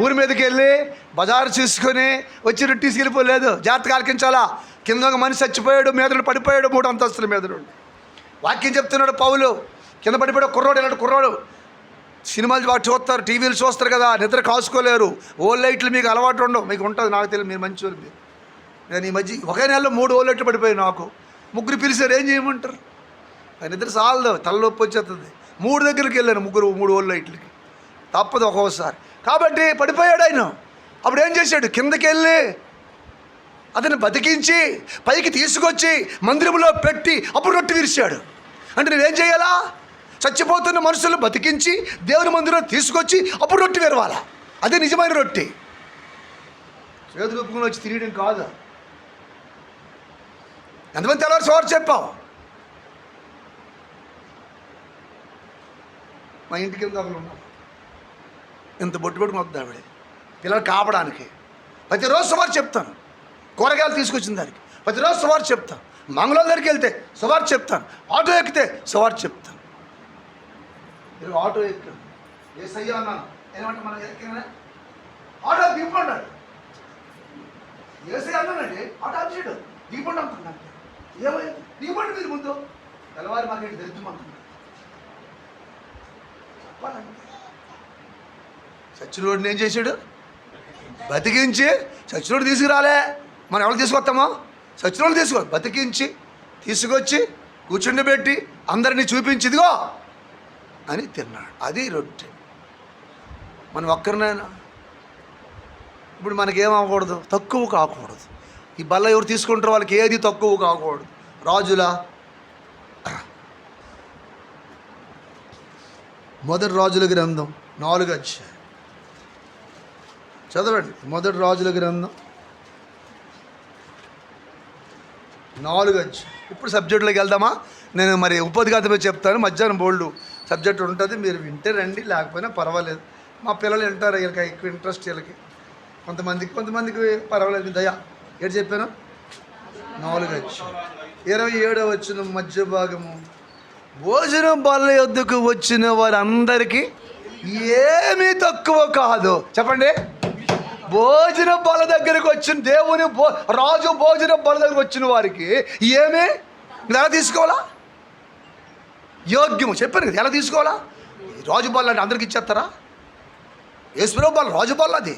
ఊరి మీదకి వెళ్ళి బజారు చూసుకొని వచ్చి రొట్టె తీసుకెళ్ళిపోలేదు. జాగ్రత్తగా ఆలకించాలా. కింద ఒక మనిషి చచ్చిపోయాడు, మీదడు పడిపోయాడు, 3 అంతస్తుల మీద నుండి. వాక్యం చెప్తున్నాడు పౌలు. కింద పడిపోయాడు కుర్రోడు. ఇలాంటి కుర్రోడు సినిమాలు బాగా చూస్తారు, టీవీలు చూస్తారు కదా, నిద్ర కాసుకోలేరు. లైట్లు మీకు అలవాటు ఉండవు. మీకు ఉంటుంది, నాకు తెలియదు, మీరు మంచివాళ్ళు. మీరు నేను ఈ మధ్య ఒకే నెలలో 3 లైట్లు పడిపోయాయి నాకు. 3 పిలిచారు, ఏం చేయమంటారు? నిద్ర చాలదు, తలనొప్పి వచ్చేస్తుంది. 3 దగ్గరికి వెళ్ళాను, 3 లైట్లకి. తప్పదు ఒక్కోసారి. కాబట్టి పడిపోయాడు ఆయన. అప్పుడు ఏం చేశాడు? కిందకి వెళ్ళి అతను బతికించి పైకి తీసుకొచ్చి మందిరంలో పెట్టి అప్పుడు రొట్టె విరిచాడు. అంటే నువ్వేం చేయాలా? చచ్చిపోతున్న మనుషులు బతికించి దేవుని మందిరంలో తీసుకొచ్చి అప్పుడు రొట్టె విరవాలా. అదే నిజమైన రొట్టె. చేతులు ఒప్పుకుని వచ్చి తినడం కాదు. ఎంతమంది తెల్లవారు సోరు చెప్పావు? మా ఇంటికి కింద ఒకరు ఉన్నారు, ఇంత బొట్టు వద్దు ఆవిడ పిల్లలు కాపడానికి. ప్రతిరోజు సుమారు చెప్తాను. కూరగాయలు తీసుకొచ్చిన దానికి ప్రతిరోజు సుమారు చెప్తాను. మంగళం దగ్గరికి వెళ్తే సుమారు చెప్తాను. ఆటో ఎక్కితే సుమారు చెప్తాను. ఆటో ఎక్కాను, ఏసయ్యా అన్నాను. ఏమంటే మనం ఎక్కినా ఆటో దిగిపోండాడు. ఏసయ్య అన్నానండి, ఆటో ఆఫీసాడు దిగిపోండి అనుకున్నాను. ఏమైంది? దిగిపోండి మీరు ముందు. తెల్లవారి మాకు దరిద్రమంటున్నాడు. చెప్పాలండి. చచ్చినోడిని ఏం చేశాడు? బతికించి. చచ్చినోడు తీసుకురాలే, మనం ఎవరు తీసుకొస్తామో? చచ్చినోడు బతికించి తీసుకొచ్చి కూర్చుండబెట్టి అందరినీ చూపించి ఇదిగో అని తిన్నాడు. అది రొట్టె. మనం ఒక్కరినైనా ఇప్పుడు మనకేమవ్వకూడదు, తక్కువ కాకూడదు. ఈ బల్ల ఎవరు తీసుకుంటారో వాళ్ళకి ఏది తక్కువ కాకూడదు. మొదటి రాజుల గ్రంథం 4వ అధ్యాయం చదవండి. మొదటి రాజుల గ్రంథం 4వ అధ్యాయం. ఇప్పుడు సబ్జెక్టులోకి వెళ్దామా? నేను మరి ఉపోద్ఘాతమే చెప్తాను. మధ్యాహ్నం బోల్డ్ సబ్జెక్ట్ ఉంటుంది, మీరు వింటే రండి, లేకపోయినా పర్వాలేదు. మా పిల్లలు వింటారు, వీళ్ళకి ఎక్కువ ఇంట్రెస్ట్. వీళ్ళకి కొంతమందికి పర్వాలేదు. దయా ఏడు చెప్పాను? 4వ అధ్యాయం 27వ వచనం మధ్య భాగము. భోజనం బల్ల యొద్దకు వచ్చిన వారందరికీ ఏమీ తక్కువ కాదు. చెప్పండి. భోజన బల్ల దగ్గరికి వచ్చిన దేవుని రాజు భోజన బల్ల దగ్గరికి వచ్చిన వారికి ఏమి ఎలా తీసుకోవాలా? యోగ్యము. చెప్పాను కదా, ఎలా తీసుకోవాలా? రాజు బల్ల అంటే అందరికి ఇచ్చేస్తారా? యేసుప్రభు బల్ల రాజు బల్ల అది.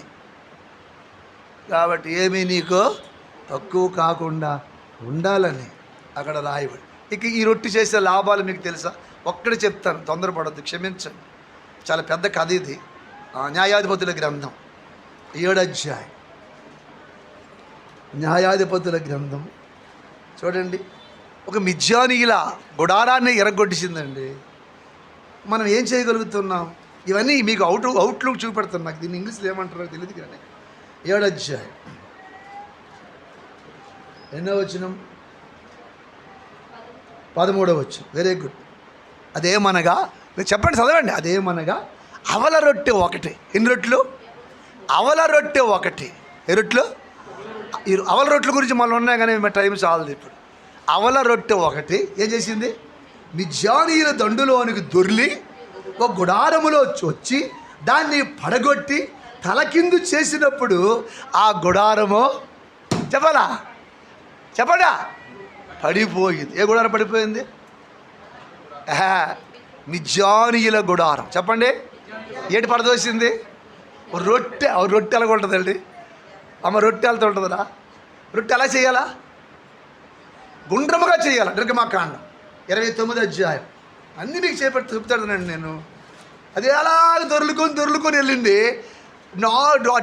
కాబట్టి ఏమీ నీకు తక్కువ కాకుండా ఉండాలని అక్కడ రాయబడి. ఇక ఈ రొట్టె చేసే లాభాలు మీకు తెలుసా? ఒక్కటి చెప్తాను, తొందరపడద్దు, క్షమించండి. చాలా పెద్ద కథ ఇది. న్యాయాధిపతుల గ్రంథం 7వ అధ్యాయం. న్యాయాధిపతుల గ్రంథం చూడండి. ఒక మిద్యానీయుల గుడారాన్ని ఎరగొట్టేసిందండి. మనం ఏం చేయగలుగుతున్నాం? ఇవన్నీ మీకు అవుట్లుక్ చూపెడుతున్నాను. నాకు దీన్ని ఇంగ్లీష్లో ఏమంటారో తెలియదు కానీ 7వ అధ్యాయం 8వ వచనం 13వ వచనం. Very good. అదేమనగా, మీరు చెప్పండి, చదవండి. అదేమనగా అవల రొట్టె ఒకటి. ఎన్ని రొట్టెలు? అవల రొట్టె ఒకటి. ఏ రొట్టెలు? అవల రొట్టెల గురించి మళ్ళీ ఉన్నాయి కానీ టైం చాలదు ఇప్పుడు. అవల రొట్టె ఒకటి ఏం చేసింది? మిద్యానీయుల దండులోనికి దొర్లి ఒక గుడారములో వచ్చి దాన్ని పడగొట్టి తలకిందు చేసినప్పుడు ఆ గుడారము చెప్పడా పడిపోయింది. ఏ గుడారం పడిపోయింది? మిద్యానీయుల గుడారం. చెప్పండి, ఏంటి పడదోసింది? రొట్టె ఎలాగ ఉంటుందండి? అమ్మ రొట్టె వెళ్తూ ఉంటుందా? రొట్టె ఎలా చేయాలా? గుండ్రముగా చేయాలి. నిర్గమాకాండం 29వ అధ్యాయం అన్నీ మీకు చెప్తానండి నేను. అది అలాగ దొర్లుకొని వెళ్ళింది.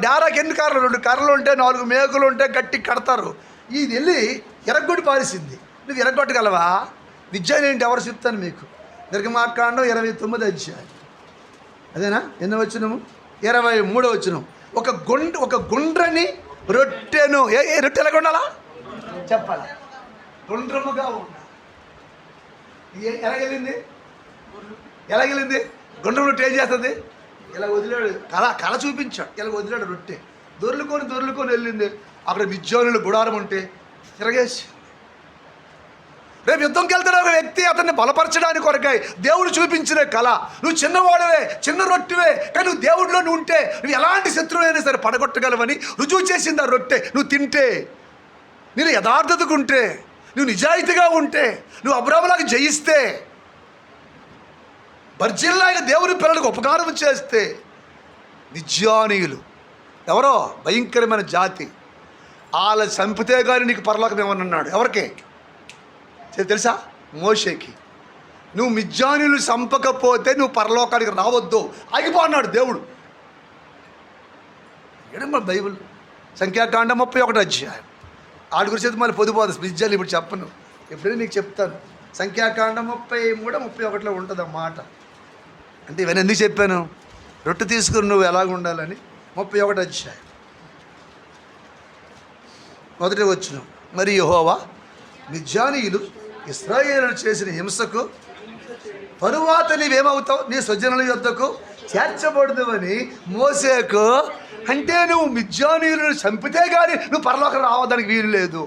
డేరాకి ఎన్ని కర్రలు? 2 కర్రలు ఉంటే 4 మేకులు ఉంటే గట్టి కడతారు. ఇది వెళ్ళి ఎరగొట్టి పారేసింది. నువ్వు ఎరగొట్టగలవా? విద్యాన్ని ఏంటి? ఎవరు చెప్తాను మీకు. నిర్గమాకాండం 29వ అధ్యాయం, అదేనా? ఎన్నో వచనము? 23వ వచనం. ఒక గుండ్రని రొట్టెను. ఏ రొట్టె ఎలాగ ఉండాలా చెప్పాలా? గుండ్రముగా ఉండాలి. ఎలాగెళ్ళింది? గుండ్రం రొట్టె ఏం చేస్తుంది? ఇలా వదిలాడు. కళ చూపించాడు. ఇలా వదిలాడు రొట్టె. దొర్లుకొని వెళ్ళింది. అక్కడ మిద్యానీయుల గుడారం ఉంటే తిరగేసి. రేపు యుద్ధంకి వెళ్తాడు ఒక వ్యక్తి, అతన్ని బలపరచడానికి కొరకై దేవుడు చూపించిన కళ. నువ్వు చిన్నవాడవే, చిన్న రొట్టెవే, కానీ నువ్వు దేవుడిలో నువ్వు ఉంటే నువ్వు ఎలాంటి శత్రువు అయినా సరే పడగొట్టగలవని రుజువు చేసింది ఆ రొట్టె. నువ్వు తింటే, నేను యథార్థతకు ఉంటే, నువ్వు నిజాయితీగా ఉంటే, నువ్వు అబ్రాహాములాగా జయిస్తే, బర్జిల్లాయిన దేవుని పిల్లలకు ఉపకారం చేస్తే, మిద్యానీయులు ఎవరో భయంకరమైన జాతి, వాళ్ళ చంపితే కానీ నీకు పరలోకం ఏమన్నాడు? ఎవరికి తెలుసా? మోషేకి. నువ్వు మిద్యానీయులు చంపకపోతే నువ్వు పరలోకానికి రావద్దు, ఆగిపో అన్నాడు దేవుడు. ఏడమ్మ బైబిల్ సంఖ్యాకాండం 31వ అధ్యాయం. ఆడి గురించి మళ్ళీ పొదుపోదు మిద్యాలు ఇప్పుడు చెప్పను, ఎప్పుడైనా నీకు చెప్తాను. సంఖ్యాకాండం 33, 31లో ఉంటుంది ఆ మాట. అంటే ఇవన్నీ ఎందుకు చెప్పాను? రొట్టె తీసుకుని నువ్వు ఎలాగ ఉండాలని. 31వ అధ్యాయం 1వ వచనం. మరి యెహోవా మిద్యానీయులు ఇశ్రాయేలును చేసిన హింసకు తరువాత నీవేమవుతావు? నీ స్వజనుల యొద్దకు చేర్చబడదువని మోసేకు. అంటే నువ్వు మిద్యానీయులను చంపితే కానీ నువ్వు పరలోకం రావడానికి వీలు లేదు.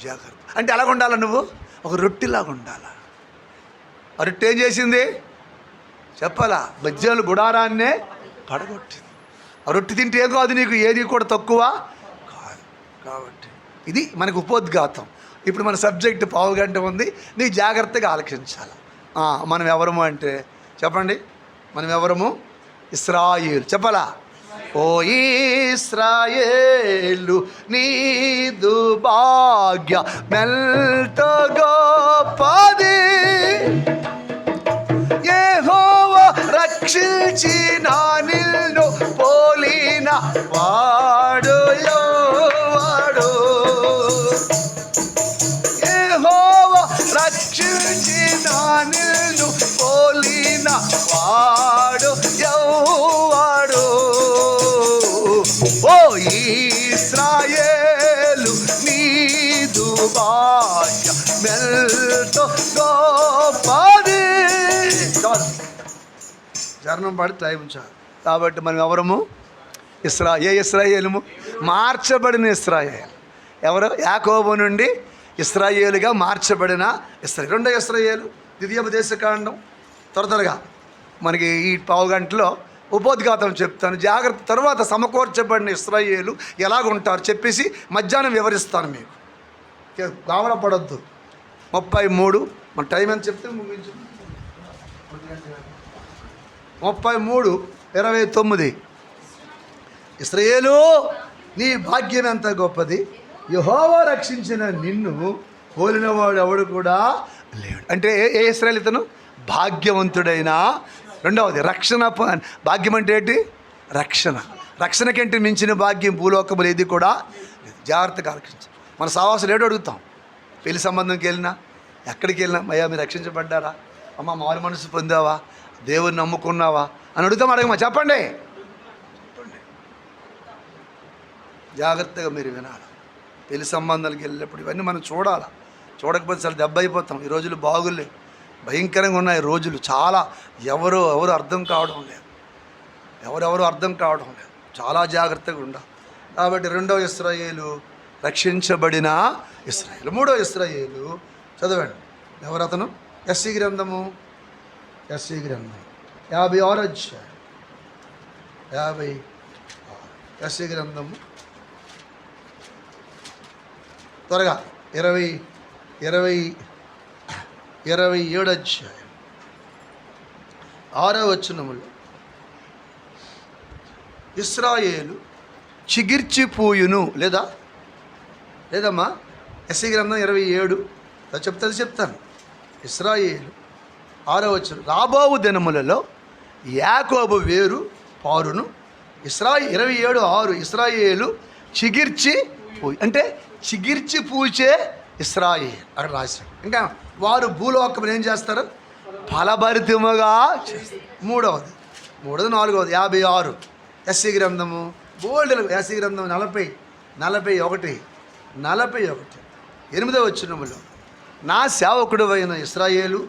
జాగ్రత్త. అంటే ఎలాగ ఉండాలా? నువ్వు ఒక రొట్టెలాగా ఉండాలా. ఆ రొట్టె ఏం చేసింది చెప్పాలా? మిద్యానీయుల గుడారాన్నే పడగొట్టింది. ఆ రొట్టె తింటే ఏం కాదు, నీకు ఏది కూడా తక్కువ కాదు. కాబట్టి ఇది మనకు ఉపోద్ఘాతం. ఇప్పుడు మన సబ్జెక్ట్ పావుగంట ఉంది, నీ జాగ్రత్తగా ఆలకించాలి. మనం ఎవరము అంటే చెప్పండి, మనం ఎవరము? ఇశ్రాయేలు. చెప్పాలా? ఓ ఇశ్రాయేలు నీదు భాగ్య మెంత గొప్పది, యెహోవా రక్షించిన నిన్ను పోలిన వాడు ఎవడు? యెహోవా రక్షించిన నిన్ను పోలిన వాడు ఎవడు? ఓ ఇశ్రాయేలు నీదు భాగ్య మెంతో గొప్పది. చరణం పాడి టైం చాలు. కాబట్టి మనం ఎవరము? ఇశ్రాయేలుము, మార్చబడిన ఇశ్రాయేలు. ఎవరు? యాకోబు నుండి ఇశ్రాయేలుగా మార్చబడిన ఇశ్రాయేలు. 2వ ఇశ్రాయేలు ద్వితీయోపదేశకాండం. త్వరగా మనకి ఈ పావుగంటలో ఉపోద్ఘాతం చెప్తాను. జాగ్రత్త. తర్వాత సమకూర్చబడిన ఇశ్రాయేలు ఎలాగుంటారు చెప్పేసి మధ్యాహ్నం వివరిస్తాను మీకు. గావల పడొద్దు. 33 మన టైం ఎంత చెప్తే ముగించు. 33:29. ఇశ్రాయేలు నీ భాగ్యం ఎంత గొప్పది, యెహోవా రక్షించిన నిన్ను పోలినవాడు ఎవడు కూడా లేడు. అంటే ఏ ఇశ్రాయేలు? ఇతను భాగ్యవంతుడైన. రెండవది రక్షణ. భాగ్యం అంటే ఏంటి? రక్షణకంటే మించిన భాగ్యం భూలోకములు ఏది కూడా లేదు. జాగ్రత్తగా ఆలకించాలి. మన సావాసులు ఏడు అడుగుతాం. పెళ్లి సంబంధంకి వెళ్ళినా, ఎక్కడికి వెళ్ళినా, అయ్యా మీరు రక్షించబడ్డారా, అమ్మ మారు మనసు పొందావా, దేవుని నమ్ముకున్నావా అని అడుగుతాం. అడగమా? చెప్పండి. జాగ్రత్తగా మీరు వినాలి. పెళ్లి సంబంధాలకు వెళ్ళినప్పుడు ఇవన్నీ మనం చూడాలి. చూడకపోతే చాలా దెబ్బ అయిపోతాం. ఈ రోజులు బాగులేవు, భయంకరంగా ఉన్నాయి రోజులు. చాలా ఎవరు అర్థం కావడం లేదు. ఎవరెవరు అర్థం కావడం లేదు. చాలా జాగ్రత్తగా ఉండాలి. కాబట్టి 2వ ఇశ్రాయేలు రక్షించబడిన ఇశ్రాయేలు. 3వ ఇశ్రాయేలు చదవండి. ఎవరు అతను? ఎస్సీ గ్రంథము 56వ అధ్యాయం 50. యెషయా గ్రంథము త్వరగా 27 అధ్యాయం 6వ వచనములో ఇశ్రాయేలు చిగిర్చిపోయును లేదమ్మా యెషయా గ్రంథం 27 చెప్తాను. ఇశ్రాయేలు 6వ వచనం, రాబోవు దినములలో యాకోబు వేరు పారును. 27:6 ఇశ్రాయేలు చిగిర్చిపోయి అంటే చిగిర్చి పూచే ఇశ్రాయేలు అక్కడ రాశాడు. ఇంకా వారు భూలోకములు ఏం చేస్తారు? ఫలభరితముగా చేస్తారు. మూడవది 4వది 56 యెషయా గ్రంథము యెషయా గ్రంథం 41 8వ వచనములో, నా సేవకుడు అయిన ఇశ్రాయేలు,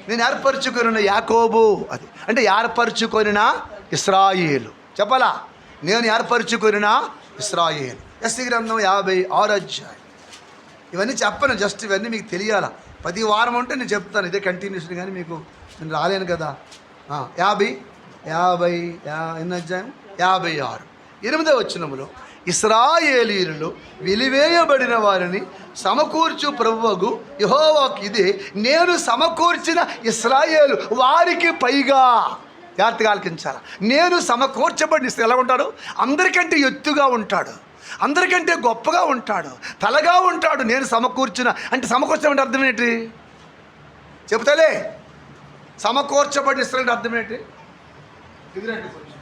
నేను ఏర్పరచుకొనిన యాకోబు, అది అంటే ఏర్పరచుకొనిన ఇశ్రాయేలు చెప్పాలా, నేను ఏర్పరచుకొనిన ఇశ్రాయేలు. యెషయా గ్రంథం 56 అధ్యాయం. ఇవన్నీ చెప్పను, జస్ట్ ఇవన్నీ మీకు తెలియాలా. ప్రతి వారం ఉంటే నేను చెప్తాను, ఇదే కంటిన్యూషన్, కానీ మీకు నేను రాలేను కదా. 50 ఎన్ని అధ్యాయం 56 8వ వచనములో, ఇశ్రాయేలీయులలో వెలివేయబడిన వారిని సమకూర్చు ప్రభువగు యెహోవాకు ఇదే, నేను సమకూర్చిన ఇశ్రాయేలు వారికి పైగా. జాగ్రత్తగా ఆలకించాలి. నేను సమకూర్చబడిన ఎలా ఉంటాడు? అందరికంటే ఎత్తుగా ఉంటాడు, అందరికంటే గొప్పగా ఉంటాడు, తలగా ఉంటాడు. నేను సమకూర్చిన అంటే సమకూర్చబడిన అర్థం ఏంటి చెప్తాలే? సమకూర్చబడిన ఇశ్రాయేలు అర్థం ఏంటి? ఎదురండి కొంచెం,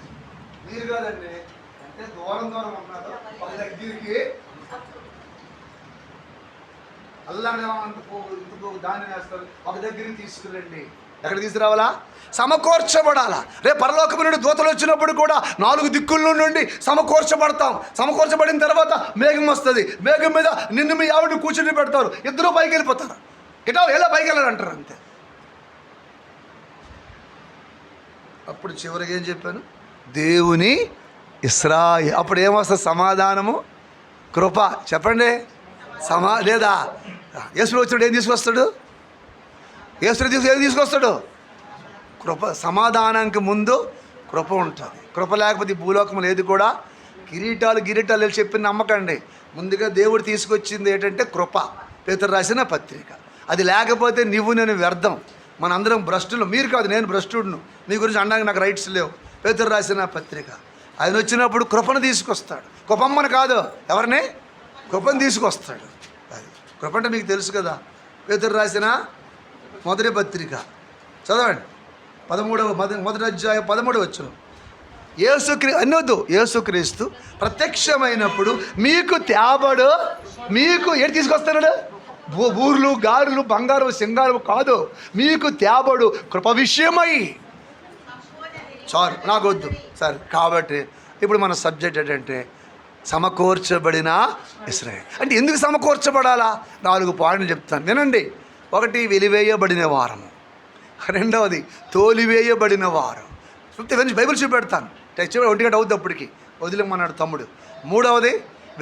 మీరు కాదండి, అంటే దూరం ఉన్నారు ఒక దగ్గరికి దాన్ని వేస్తారు, ఒక దగ్గరికి తీసుకురండి. ఎక్కడ తీసుకురావాలా? సమకూర్చబడాలా. రేపు పరలోకము నుండి దూతలు వచ్చినప్పుడు కూడా 4 దిక్కుల నుండి సమకూర్చబడతాం. సమకూర్చబడిన తర్వాత మేఘం వస్తుంది, మేఘం మీద నిన్ను మీ ఆవిడ కూర్చుని పెడతారు, ఇద్దరు పైకి వెళ్ళిపోతారు. ఎలా పైకి వెళ్ళాలంటారు అంతే. అప్పుడు చివరికి ఏం చెప్పాను? దేవుని ఇశ్రాయేలు. అప్పుడు ఏమొస్తుంది? సమాధానము, కృప. చెప్పండి లేదా? యేసు వచ్చినప్పుడు ఏం తీసుకొస్తాడు? ఏం తీసుకొస్తాడు? కృప. సమాధానానికి ముందు కృప ఉంటుంది. కృప లేకపోతే భూలోకములు ఏది కూడా గిరీటాలు చెప్పి నమ్మకండి. ముందుగా దేవుడు తీసుకొచ్చింది ఏంటంటే కృప. పేతురు రాసిన పత్రిక. అది లేకపోతే నేను వ్యర్థం. మనందరం భ్రష్టులు. మీరు కాదు, నేను భ్రష్టుడును. మీ గురించి అనడానికి నాకు రైట్స్ లేవు. పేతురు రాసిన పత్రిక. ఆయన వచ్చినప్పుడు కృపను తీసుకొస్తాడు. కృపమ్మని కాదు, ఎవరిని? కృపను తీసుకొస్తాడు. అది కృప అంటే మీకు తెలుసు కదా. పేతురు రాసిన మొదటి పత్రిక చదవండి, 13వ అధ్యాయం 13వ వచనం. యేసుక్రీస్తు ప్రత్యక్షమైనప్పుడు మీకు తేబడు, మీకు ఏంటి తీసుకొస్తున్నాడు? ఊర్లు గారులు బంగారు సింగారు కాదు, మీకు తేబడు కృప విషయమై. సారీ, నాకు వద్దు సరే. కాబట్టి ఇప్పుడు మన సబ్జెక్ట్ ఏంటంటే సమకూర్చబడిన ఇశ్రాయేలు. అంటే ఎందుకు సమకూర్చబడాలా? 4 పాయింట్లు చెప్తాను, వినండి. 1, వెలివేయబడిన వారము. 2వది తోలివేయబడిన వారు. బైబిల్ చూపెడతాను, టెక్స్ట్ 1 గంట అవుద్ది అప్పటికి, వదిలేమన్నాడు తమ్ముడు. 3వది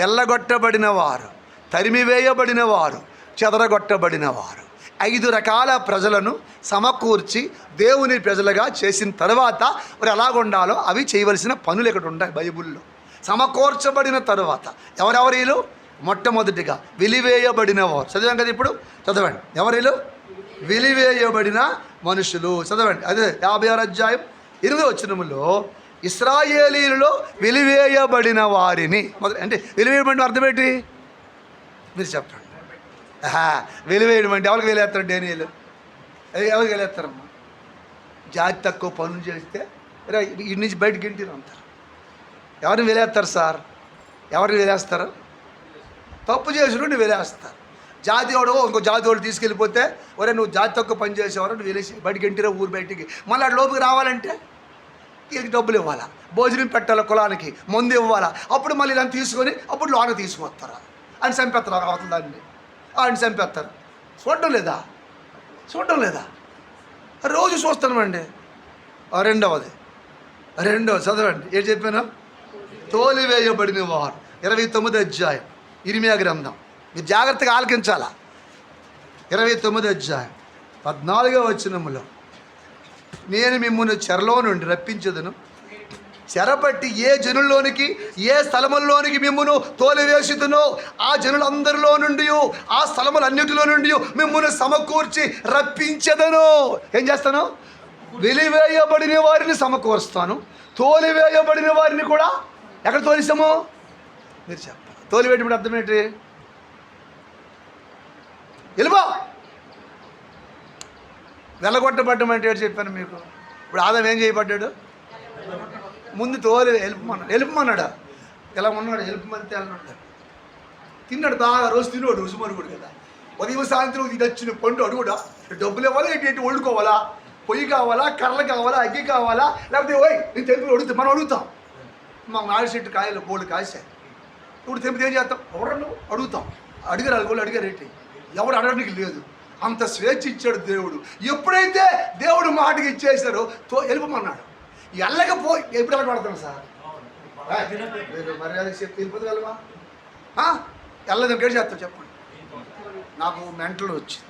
వెళ్ళగొట్టబడిన వారు, తరిమివేయబడిన వారు, చెదరగొట్టబడిన వారు. 5 రకాల ప్రజలను సమకూర్చి దేవుని ప్రజలుగా చేసిన తర్వాత మరి ఎలాగుండాలో అవి చేయవలసిన పనులు ఇక్కడ ఉంటాయి బైబిల్లో. సమకూర్చబడిన తరువాత ఎవరెవరీలు? మొట్టమొదటిగా వెలివేయబడిన వారు. చదివాం కదా, ఇప్పుడు చదవండి. ఎవరీలు? వెలివేయబడిన మనుషులు. చదవండి, అదే 56 అధ్యాయం 8వ వచనములో, ఇశ్రాయేలీయులలో వెలివేయబడిన వారిని అంటే వెలివేయబడిన అర్థం ఏంటి మీరు చెప్పండి. వెలివేయడం అంటే ఎవరికి వెలివేస్తారు? డేనియేలు ఎవరికి వెలివేస్తారమ్మా? జాతి తక్కువ పనులు చేస్తే ఇంటి నుంచి బయటకు ఇంటిని అంటారు. ఎవరిని వెలివేస్తారు సార్? ఎవరిని వెలివేస్తారు? తప్పు చేసినట్టు వెలివేస్తారు. జాతి వాడు ఇంకో జాతి వాడు తీసుకెళ్ళిపోతే, ఒరే నువ్వు జాతి తక్కువ పని చేసేవారు, నువ్వు వెలిసి బయటికి ఇంటిరా, ఊరు బయటికి. మళ్ళీ అటు లోపుకి రావాలంటే వీళ్ళకి డబ్బులు ఇవ్వాలా, భోజనం పెట్టాలి, కులానికి మందు ఇవ్వాలా. అప్పుడు మళ్ళీ ఇలా తీసుకొని అప్పుడు లోన తీసుకొస్తారా అని చంపేస్తారు. అవతల దాన్ని ఆయన చంపేస్తారు. చూడటం లేదా? రోజు చూస్తామండి. 2వది చదవండి, ఏం చెప్పాను? తోలివేయబడిన వారు. 29వ అధ్యాయం ఇర్మియా గ్రంథం. మీరు జాగ్రత్తగా ఆలకించాలా. 29వ అధ్యాయం 14వ వచనములో, నేను మిమ్మల్ని చెరలో నుండి రప్పించదును, చెరపట్టి ఏ జనుల్లోనికి, ఏ స్థలముల్లోనికి మిమ్మును తోలివేసితునో ఆ జనులందరిలో నుండి, ఆ స్థలములన్నిటిలో నుండి మిమ్మును సమకూర్చి రప్పించదను. ఏం చేస్తాను? వెలివేయబడిన వారిని సమకూరుస్తాను, తోలివేయబడిన వారిని కూడా. ఎక్కడ తోలిస్తాము? మీరు చెప్పాలి. తోలివేయడం అర్థం ఏంటి? వెళ్ళిపో. వెళ్ళగొట్టబడ్డం అంటే ఏంటి చెప్పాను మీకు. ఇప్పుడు ఆదాం ఏం చేయబడ్డాడు? ముందు తోలి వెళ్ళిపోమన్నాడు. ఎలా ఉన్నాడు? వెళ్ళిపోమంతే అన్నాడు. తిన్నాడు బాగా, రోజు తిన్నాడు, రుసుమరుగుడు కదా. ఉదయం సాయంత్రం ఇది వచ్చిన పండు అడుగుడా, డబ్బులు ఇవ్వాలా, ఏంటి వండుకోవాలా, పొయ్యి కావాలా, కర్రలు కావాలా, అగ్గి కావాలా, లేకపోతే ఓయ్ నేను తెంపి అడుగుతాం. మనం అడుగుతాం. మా నాలుగు చెట్టు కాయలు బోళ్ళు కాసాయి. ఇప్పుడు తెంపితే ఏం చేస్తాం? ఎవరన్నా అడుగుతాం. అడిగారు వాళ్ళు, అడిగారు ఏంటి? ఎవడు అడగడానికి లేదు. అంత స్వేచ్ఛ ఇచ్చాడు దేవుడు. ఎప్పుడైతే దేవుడు మాటకి ఇచ్చేసారో వెళ్ళిపోమన్నాడు. వెళ్ళకపోయి ఎప్పుడు వెళ్ళబడతాం సార్? మర్యాద చెప్తే వెళ్ళిపోగలవా? వెళ్ళదు ఇంకేం చేస్తాం చెప్పండి. నాకు మెంటల్ వచ్చింది,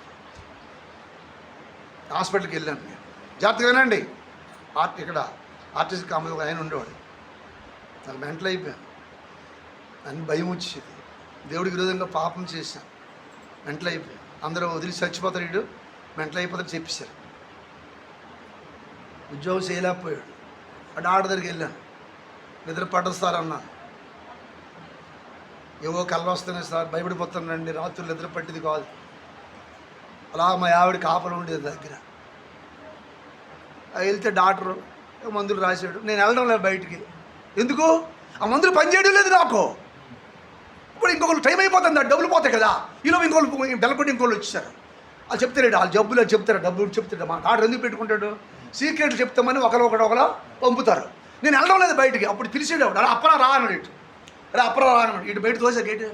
హాస్పిటల్కి వెళ్ళాను నేను. జాగ్రత్తగా వినండి. ఇక్కడ ఆర్టీసీ కాంప్లెక్స్ ఒక ఆయన ఉండేవాడు. నాకు మెంటల్ అయిపోయాను. నన్ను భయం వచ్చేది. దేవుడికి విరోధంగా పాపం చేశాను, మెంటల్ అయిపోయాను. అందరూ వదిలి చచ్చిపోతాడు, వీడు మెంటల్ అయిపోతాడు చెప్పేశారు. ఉద్యోగం చేయలేకపోయాడు. ఆ డాక్టర్ దగ్గరికి వెళ్ళాను. నిద్ర పట్టదు సార్ అన్నాను. ఏవో కళ్ళు వస్తున్నాయి సార్, భయపడిపోతానండి, రాత్రులు నిద్ర పట్టింది కాదు. అలా మా ఆవిడ కాపలు ఉండేది దగ్గర. వెళ్తే డాక్టరు మందులు రాశాడు. నేను వెళ్ళడం లేదు బయటికి. ఎందుకు? ఆ మందులు పనిచేయడం లేదు నాకు. ఇప్పుడు ఇంకొకరు టైం అయిపోతుంది, డబ్బులు పోతాయి కదా. ఈలోపు ఇంకొకరు బెల్లకొట్టి ఇంకోళ్ళు వచ్చేసారు. వాళ్ళు చెప్తాడు, వాళ్ళు జబ్బులు చెప్తారు, డబ్బులు చెప్తాడు. మా డాక్టర్ ఎందుకు పెట్టుకుంటాడు? సీక్రెట్లు చెప్తామని ఒకరు పంపుతారు. నేను వెళ్ళడం లేదు బయటికి. అప్పుడు పిలిచాడు, అలా అప్పరా రా అన్నాడు. ఇటు అలా అప్పరా రా అన్నాడు. ఇటు బయట తోసా గేట్.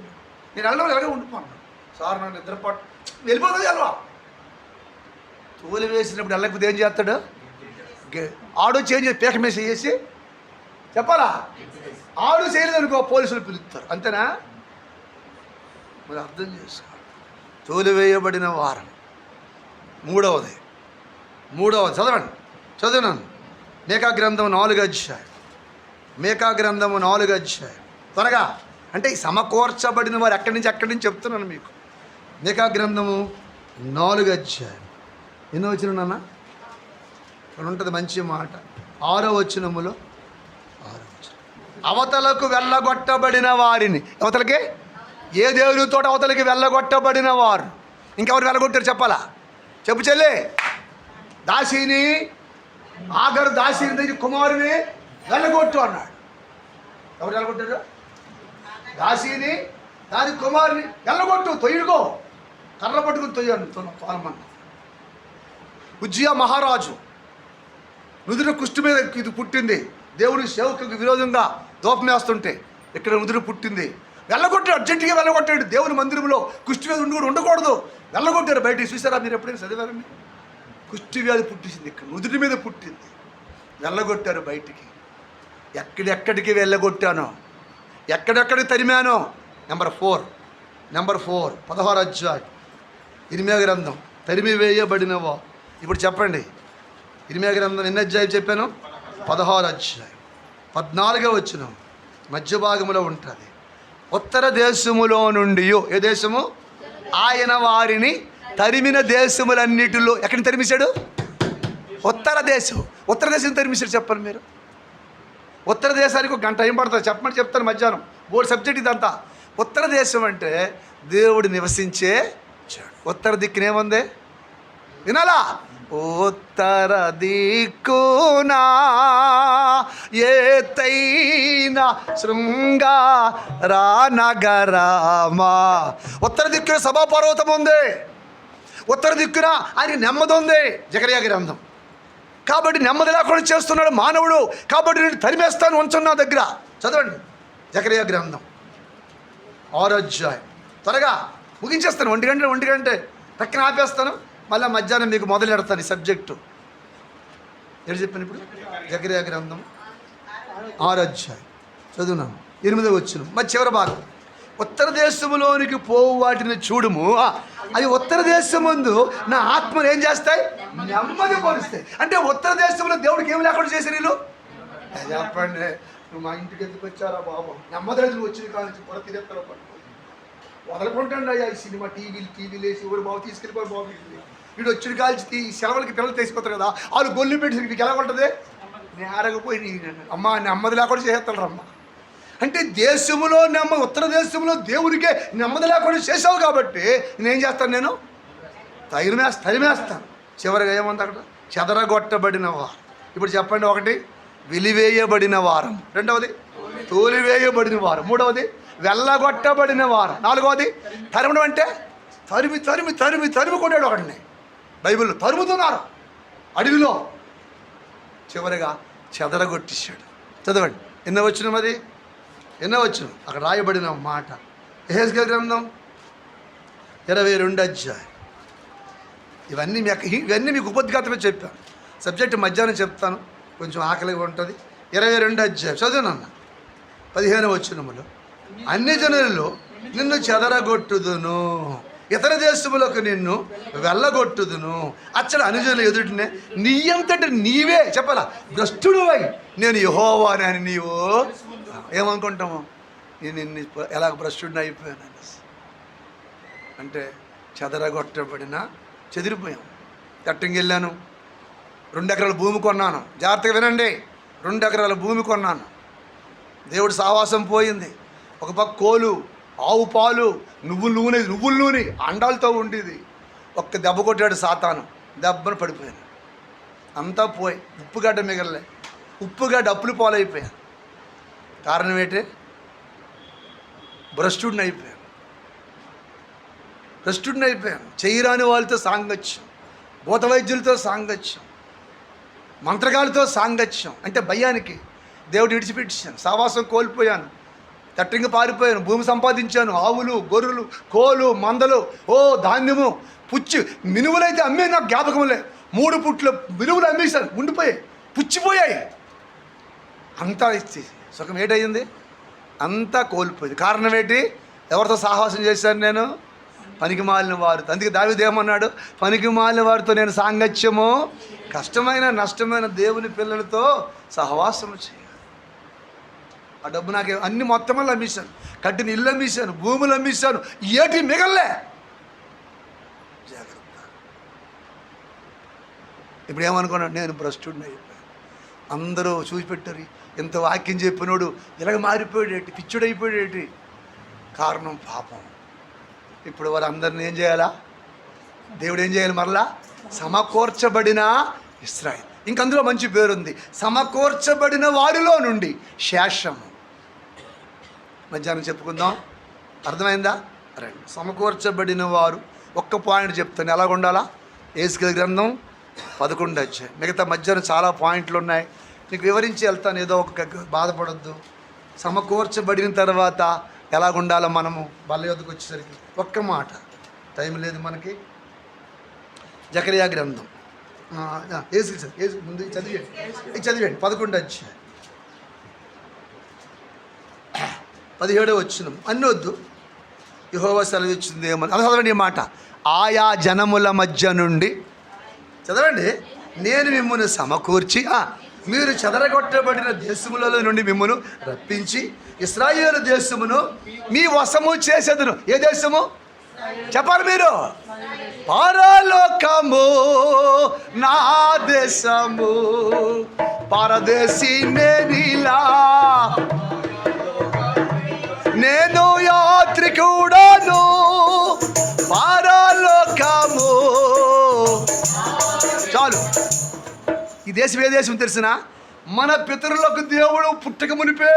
నేను వెళ్ళడం ఎలాగే ఉండిపోన్నాను. సార్ నన్ను నిద్రపాటు వెళ్ళిపోతుంది. వెళ్ళవా? తోలి వేసినప్పుడు వెళ్ళకపోతే ఏం చేస్తాడు? ఆడు చేంజ్ పేక మీద చేసి చెప్పాలా? ఆడు చేయలేదు అనుకో, పోలీసులు పిలుస్తారు. అంతేనా? మరి అర్థం చేసుకో. తోలివేయబడిన వారం. మూడవది చదవండి, చదివినాను. మేకా గ్రంథం 4వ అధ్యాయం. మేకా గ్రంథము 4వ అధ్యాయం. త్వరగా, అంటే ఈ సమకూర్చబడిన వారు ఎక్కడి నుంచి చెప్తున్నాను మీకు. మేకా గ్రంథము 4వ అధ్యాయం. ఎన్నో వచ్చిన నాన్న? ఇక్కడ ఉంటుంది మంచి మాట. 6వ వచనములో, 6వ వచనం. అవతలకు వెళ్ళగొట్టబడిన వారిని, అవతలకి ఏ దేవునితో అవతలకి వెళ్ళగొట్టబడిన వారు. ఇంకెవరు వెళ్ళగొట్టారు చెప్పాలా? చెప్పు చెల్లి. దాసిని, ఆగరు దాసిని దగ్గర కుమారుని వెళ్ళగొట్టు అన్నాడు. ఎవరు వెళ్ళగొట్టారు? దాసిని, దాని కుమారుని వెళ్ళగొట్టు, తొయ్యుడుకో, కర్ర పట్టుకుని తోలమన్నా. ఉజ్జియా మహారాజు నుదురు కుష్టి మీద ఇది పుట్టింది. దేవుని సేవకులకు విరోధంగా దోపం వేస్తుంటే ఇక్కడ నుదురు పుట్టింది. వెళ్ళగొట్టాడు, అర్జెంటుగా వెళ్ళగొట్టాడు. దేవుని మందిరంలో కుష్టి వ్యాధి ఉండకూడదు, వెళ్ళగొట్టారు బయటికి. చూసారా మీరు? ఎప్పుడైనా చదివారండి? కుష్టి వ్యాధి పుట్టింది, ఇక్కడ నుదుటి మీద పుట్టింది. వెళ్ళగొట్టారు బయటికి. ఎక్కడెక్కడికి వెళ్ళగొట్టానో, ఎక్కడెక్కడికి తరిమానో. నెంబర్ 4 16వ అధ్యాయం ఇర్మియా గ్రంథం. తరిమి వేయబడినవో. ఇప్పుడు చెప్పండి, ఇర్మియా గ్రంథం ఎన్ని అధ్యాయం చెప్పాను? 16వ అధ్యాయం 14వ వచనం మధ్య భాగంలో ఉంటుంది. ఉత్తర దేశములో నుండి, ఏ దేశము? ఆయన వారిని తరిమిన దేశములన్నిటిలో. ఎక్కడిని తరిమిశాడు? ఉత్తర దేశం. ఉత్తర దేశం తరిమిశాడు చెప్పండి మీరు. ఉత్తర దేశానికి ఒక గంట ఏం పడుతుంది చెప్పమని చెప్తాను మధ్యాహ్నం. బోర్డు సబ్జెక్ట్ ఇదంతా. ఉత్తర దేశం అంటే దేవుడు నివసించే ఉత్తర దిక్కునేముంది వినాలా? ఉత్తర దిక్కునా ఎత్తైన శృంగార నగరమా. ఉత్తర దిక్కున సభాపర్వతం ఉంది. ఉత్తర దిక్కున ఆయన నెమ్మది ఉంది. జకరియా గ్రంథం. కాబట్టి నెమ్మది లేకుండా చేస్తున్నాడు మానవుడు. కాబట్టి నేను తరిమేస్తాను, ఉంచున్నా దగ్గర. చదవండి జకరియా గ్రంథం 6వ అధ్యాయం. త్వరగా ముగించేస్తాను. 1 గంట పక్కన ఆపేస్తాను. మళ్ళీ మధ్యాహ్నం మీకు మొదలు పెడతాను ఈ సబ్జెక్టు. ఏడు చెప్పాను ఇప్పుడు? జకరియా గ్రంథం 6వ అధ్యాయం చదువున్నాను. 8వ వచనం మరి చివరి భాగం. ఉత్తర దేశంలోనికి పోవు వాటిని చూడుము, అవి ఉత్తర దేశం ముందు నా ఆత్మను ఏం చేస్తాయి? నెమ్మది పరుస్తాయి. అంటే ఉత్తర దేశంలో దేవుడికి ఏమి లేకుండా చేశారు వీళ్ళు? చెప్పండి, నువ్వు మా ఇంటికి ఎందుకు వచ్చారా బాబు? నెమ్మదిరాజు వచ్చిన కాడ నుంచి కూడా తిరేత్తలో పట్టుకో వదలకుంటాండి అయ్యా. ఈ సినిమా టీవీలు వేసి ఎవరు బాబు తీసుకెళ్ళిపోయి బాబు వీడు వచ్చిన కాల్చి సెలవులకి పిల్లలు తీసుకొస్తారు కదా, వాళ్ళు గొల్లు పెట్టి నీకు ఎలా ఉంటుంది? నేను ఆరకపోయి అమ్మ నెమ్మది లేకుండా చేస్తాడు రమ్మ అంటే దేశంలో ఉత్తర దేశంలో దేవుడికే నెమ్మది లేకుండా చేసావు కాబట్టి నేనేం చేస్తాను? నేను తరిమేస్తాను. చివరిగా ఏముంది అక్కడ? చెదరగొట్టబడిన వారం. ఇప్పుడు చెప్పండి, ఒకటి వెలివేయబడిన వారం, రెండవది తోలివేయబడిన వారం, మూడవది వెళ్ళగొట్టబడిన వారం, నాలుగవది తరమడం అంటే తరిమి తరిమి తరిమి తరిమి కొట్టాడు ఒకడిని. బైబిల్లో తరుముతున్నారు అడవిలో, చివరిగా చెదరగొట్టేశాడు. చదవండి, ఎన్నో వచ్చిన మరి ఎన్నో వచ్చిన అక్కడ రాయబడిన మాట యెహెజ్కేలు గ్రంథం 22వ అధ్యాయం. ఇవన్నీ మీకు ఉపద్ఘాతమే చెప్పాను. సబ్జెక్ట్ మధ్యాహ్నం చెప్తాను, కొంచెం ఆకలిగా ఉంటుంది. 22వ అధ్యాయం చదువునన్న 15వ వచనములో, అన్ని జనులలో నిన్ను చెదరగొట్టుదును, ఇతర దేశములకు నిన్ను వెళ్ళగొట్టుదును, అచ్చడు అనుజనులు ఎదుటినే నీ అంతటి నీవే చెప్పాలా భ్రష్టుడు అయి నేను యెహోవాని అని నీవు ఏమనుకుంటాము? నేను ఎలాగ భ్రష్టుడిని అయిపోయాను అంటే చెదిరిపోయాం. కట్టింగ్ వెళ్ళాను, 2 ఎకరాల భూమి కొన్నాను. జాగ్రత్తగా వినండి, 2 ఎకరాల భూమి కొన్నాను. దేవుడి సావాసం పోయింది. ఒక పక్క కోలు, ఆవు పాలు, నువ్వుల నూనె అండాలతో ఉండేది. ఒక్క దెబ్బ కొట్టాడు సాతాను, దెబ్బను పడిపోయాను. అంతా పోయి ఉప్పుగడ్డ మిగలలే, ఉప్పుగడ్డ అప్పులు పాలైపోయాను. కారణం ఏంటి? భ్రష్టుడిని అయిపోయాను. చేయరాని వాళ్ళతో సాంగత్యం, భూత వైద్యులతో సాంగత్యం, మంత్రగాలతో సాంగత్యం అంటే భయానికి దేవుడు విడిచిపెట్టాను. సావాసం కోల్పోయాను, తట్టింగా పారిపోయాను. భూమి సంపాదించాను, ఆవులు, గొర్రెలు, కోలు, మందలు, ధాన్యము, పుచ్చి మినువులైతే అమ్మే నాకు జ్ఞాపకంలే. 3 పుట్ల మినువులు అమ్మేశాను, ఉండిపోయాయి, పుచ్చిపోయాయి. అంతా ఇచ్చి సుఖం ఏటయింది? అంతా కోల్పోయింది. కారణం ఏంటి? ఎవరితో సాహసం చేశాను నేను? పనికి మాలిన వారితో. అందుకే దావీదు ఏమన్నాడు? పనికి మాలిన వారితో నేను సాంగత్యము, కష్టమైన నష్టమైన దేవుని పిల్లలతో సహవాసము చేయాలి. ఆ డబ్బు నాకు అన్ని మొత్తం వల్ల అమ్మేశాను, కట్టిన ఇల్లు అమ్మేశాను, భూములు అమ్మేశాను, ఏటి మిగల్లే. జాగ్రత్త. ఇప్పుడు ఏమనుకున్నాడు? నేను భ్రష్టుడిని అయిపోయాను. అందరూ చూసిపెట్టారు, ఇంత వాక్యం చెప్పినోడు ఇలాగ మారిపోయాడేటి, పిచ్చుడైపోయాడేటి. కారణం పాపం. ఇప్పుడు వాళ్ళందరినీ ఏం చేయాలా? దేవుడు ఏం చేయాలి? మరలా సమకూర్చబడిన ఇశ్రాయేలు. ఇంకందులో మంచి పేరుంది, సమకూర్చబడిన వారిలో నుండి శేషము. మధ్యాహ్నం చెప్పుకుందాం, అర్థమైందా? రండి. సమకూర్చబడిన వారు ఒక్క పాయింట్ చెప్తాను, ఎలాగ ఉండాలా? యెహెజ్కేలు గ్రంథం 11వ అధ్యాయం. మిగతా మధ్యాహ్నం చాలా పాయింట్లు ఉన్నాయి, నీకు వివరించి వెళ్తాను, ఏదో ఒక బాధపడద్దు. సమకూర్చబడిన తర్వాత ఎలాగుండాలో మనము బల్ల యొద్దకు వచ్చేసరికి ఒక్క మాట, టైం లేదు మనకి. జకరియా గ్రంథం ముందు చదివేయండి 11వ అధ్యాయం 17వ వచనం. అన్నొద్దు, యెహోవా సెలవిచ్చింది ఏమని అలా చదవండి. ఈ మాట, ఆయా జనముల మధ్య నుండి చదవండి, నేను మిమ్మల్ని సమకూర్చి మీరు చెదరగొట్టబడిన దేశములలో నుండి మిమ్మల్ని రప్పించి ఇశ్రాయేలు దేశమును మీ వశము చేసేదను. ఏ దేశము చెప్పాలి మీరు? పరలోకము నా దేశము, పరదేశీ నేనిలా, నేను యాత్రికుడను పరలోకము. చాలు. ఈ దేశం ఏ దేశం తెలిసిన? మన పితరులకు దేవుడు పుట్టక మునిపే